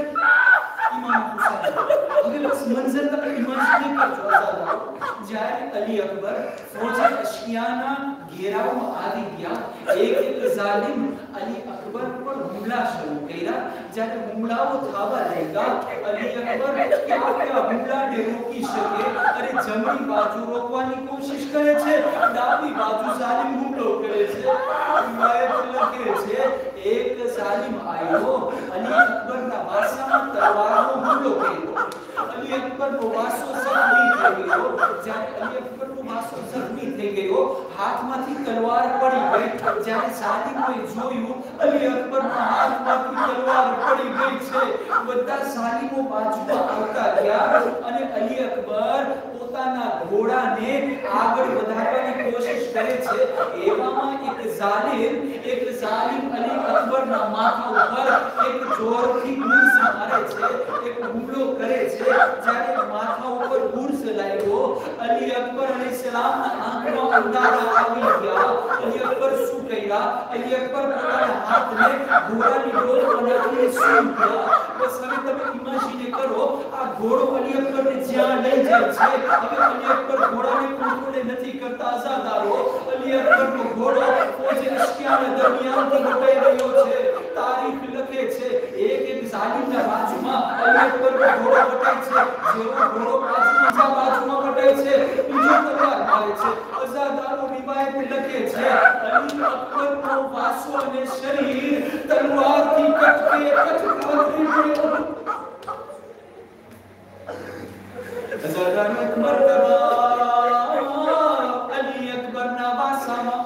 ઇમામ હુસૈન હવે બસ મંઝર તક ઇમેજિન કરજો આઝાદ જ્યારે અલી અકબર ફૌજે અશિયાના घेरावમાં આવી ગયા એક ઝાલિમ અલી અકબર પર હુમલા શરૂ કર્યા જ્યારે હુમલાઓ થવા લાગ્યા અલી અકબર ક્યાં હુમલાને રોકી શકે અરે જમણી બાજુ રોકવાની કોશિશ કરે છે ડાબી બાજુ ઝાલિમ હુમલો કરે છે રિવાયત લખે છે એક ઝાલિમ આવ્યો અલી અકબરના વાસામાં તલવારનો હુમલો કર્યો અલી અકબરનો વાસો જખમી થઈ ગયો જ્યારે અલી અકબરનો વાસો જખમી થઈ ગયો હાથમાંથી તલવાર પડી ગઈ જ્યારે ઝાલિમોએ જોયું અલી અકબરના હાથમાંથી તલવાર પડી ગઈ છે બધા ઝાલિમો બાજુમાં આવતા ગયા અને અલી અકબર પોતાના ઘોડાને આગળ વધારવાની કોશિશ કરે છે એવામાં એક ઝાલિમ અલી અકબરના માથા ઉપર એક જોરથી ગુર્સ મારે છે એક હુમલો કરે છે જ્યારે માથા ઉપર ગુર્સ લાગ્યો અલી અકબર અલૈહિસ્સલામના આંખમાં અંધારા આવી ગયા અલી અકબર શું કર્યા અલી અકબર પોતાના હાથને ઘોડાની ડોલ બનાવીને સૂઈ ગયા બસ હવે તમે ઇમેજિન કરો આ ઘોડો અલી અકબરને જ્યાં લઈ જાય છે હવે અલી અકબર ઘોડાને કંટ્રોલ નથી કરતા આઝાદારો અલી અકબરનો ઘોડો ફૌજે અશ્કિયાના દરમિયાનથી લટાઈ રહ્યો છે તારીખ લખે છે એક ઝાલિમના બાજુમાં અલી અકબરનો ઘોડો વટાય છે જેવો ઘોડો બાજુમાં વટાય છે બીજો તલવાર મારે છે આઝાદારો રિવાયત લખે છે અલી અકબરનો વાસો અને શરીર તલવારથી કટકે થઈ ગયો આઝાદારો અલી અકબરના વાસામાં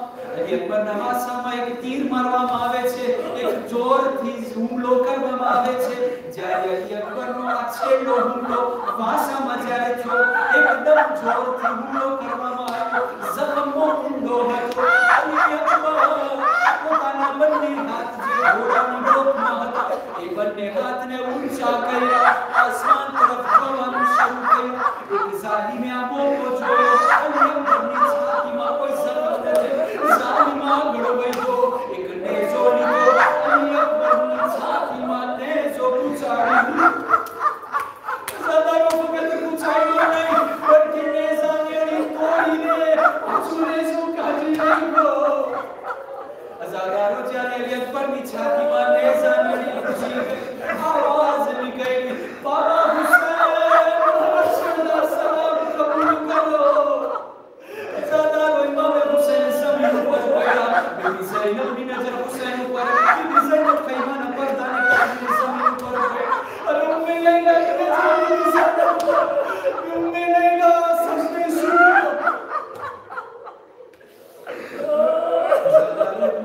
એક તીર મારવામાં આવે છે એક જોરથી હુમલો કરવામાં આવે છે જ્યારે અલી અકબરનો આ છેલ્લો હુમલો વાસામાં જ્યારે થયો એકદમ જોરથી હુમલો કરવામાં આવ્યો જખમનો ઊંડો હતો અલી અકબર પોતાના બંને હાથ જે ઘોડાની ડોકમાં હતા એ બંને હાથને ઊંચા કર્યા આસમાન તરફ જોવાનું શરૂ કર્યું એક ઝાલિમે આ મોકો જોયો અલી અકબરની છાતીમાં કોઈ જખમ નથી ઝાલિમ આગળ વધ્યો એક નેજો લીધો અલી અકબરની છાતીમાં નેજો ઉછાળ્યો ઝાદારો ફકત ઉછાળ્યો નહીં પણ નેજાને તોડીને પાછું નેજો કાઢી નાખ્યો ઝાદારો જ્યારે અલી અકબરની છાતીમાં નેજાને ઉછળી ગઈ આવાજ નીકળી બાબા હુસૈન સલામ કબૂલ કરો ઝાદારો ઇમામ હુસૈન સમી ઉપર પડ્યા બીબી ઝૈનબની નજર હુસૈન ઉપર બીબી ઝૈનબ ખૈમાના પડદાને કાઢીને સમી ઉપર પડી અને ઉમ્મે લૈલા સજદે શુરૂ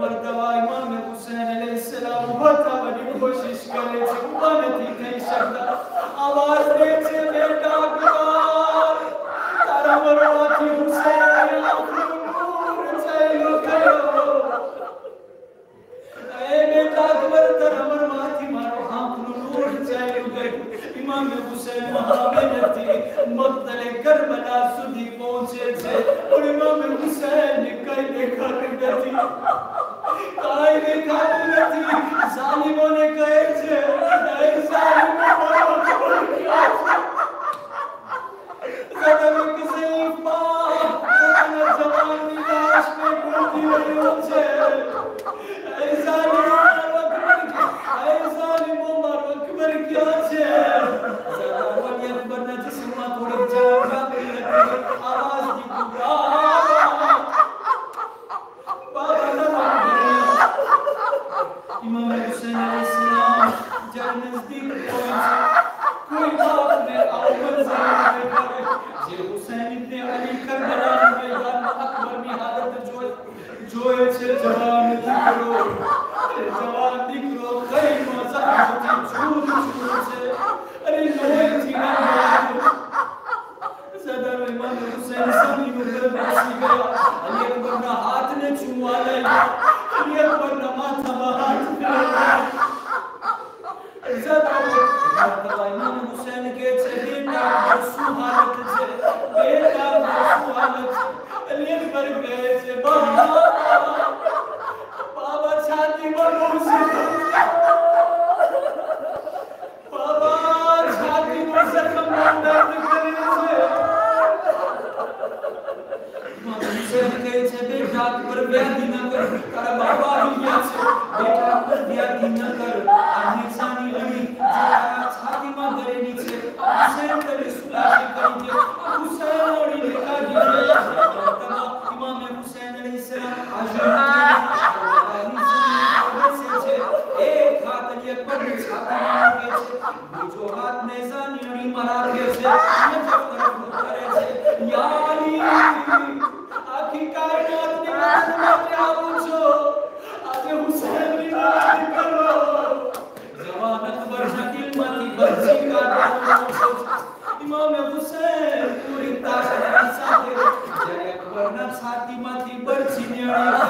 મરતબા ઇમામ હુસૈન અલૈહિસ્સલામ બતાવવાની કોશિશ કરે છે ઊભા નથી થઈ શકતા આવાજ દે છે બેટા અકબર તારા મરવાથી હુસૈન ચાલ્યો ગયો એ બેટા અકબર તારા મરવાથી મારો આંખનું નૂર ચાલ્યું ગયું ઇમામ હુસૈન મહાબેનથી મક્તલે કરબલા સુધી પહોંચે છે और इमाम हुसैन कई देखाती નથી કાઈ દેખાતું નથી ઝાલિમોને કહે છે એ ઝાલિમો મારો ઝાલિમો કિસે પા પોતાના જવાનની લાશ पे ગોતી રહ્યો છે એ ઝાલિમો મારો અકબર ક્યાં છે ઝાલિમો અકબરના જિસ્મમાં થોડી જાન બાકી હતી આવાજ દીકરા इमाम हुसैन अलैहिस्सलाम जब नजदीक पहुंचे कोई बात में अव्वल ज़माने में जे हुसैन इब्न अली करबला मैदान अकबर ની હાલત જોએ છે જવાન દીકરો કઈ મજાથી છૂટ છે અરે લોહીથી સદર ઇમામ હુસૈન સમી ઉપર બેસી ગયા અલી અકબરના હાથને ચૂમવા લાગ્યા અલી અકબરના માથામાં હાથ ફેરવ્યા સદર ઇમામ હુસૈન કહે છે બેટા ફરિયાદી ન કર, તારા બાબા આવી ગયા છે, બેટા ફરિયાદી ન કર. આ નિશાની લડી જે છાતીમાં ગરેલી છે, હુસૈન તને સુલાહી કરી દે. હુસૈન ઓડીને કાઢી દે. ઇમામ હુસૈન અલૈહિસ્સલામ હાજર છે. એક હાથ અલી અકબર ની છાતીમાં મૂકે છે, બીજો હાથ નેઝાની અડીમાં રાખે છે, અને તરફ કરે છે. યા અલી, આખી કાયનાતની મદદ માટે આવું છું. આજે હુસૈનની મદદ કરો. જવાન અકબરના દિલમાંથી બરછી કાઢવાનો ઇમામ હુસૈન પૂરી તાકાત સાથે જ્યારે અકબરના છાતીમાંથી બરછી નિયણે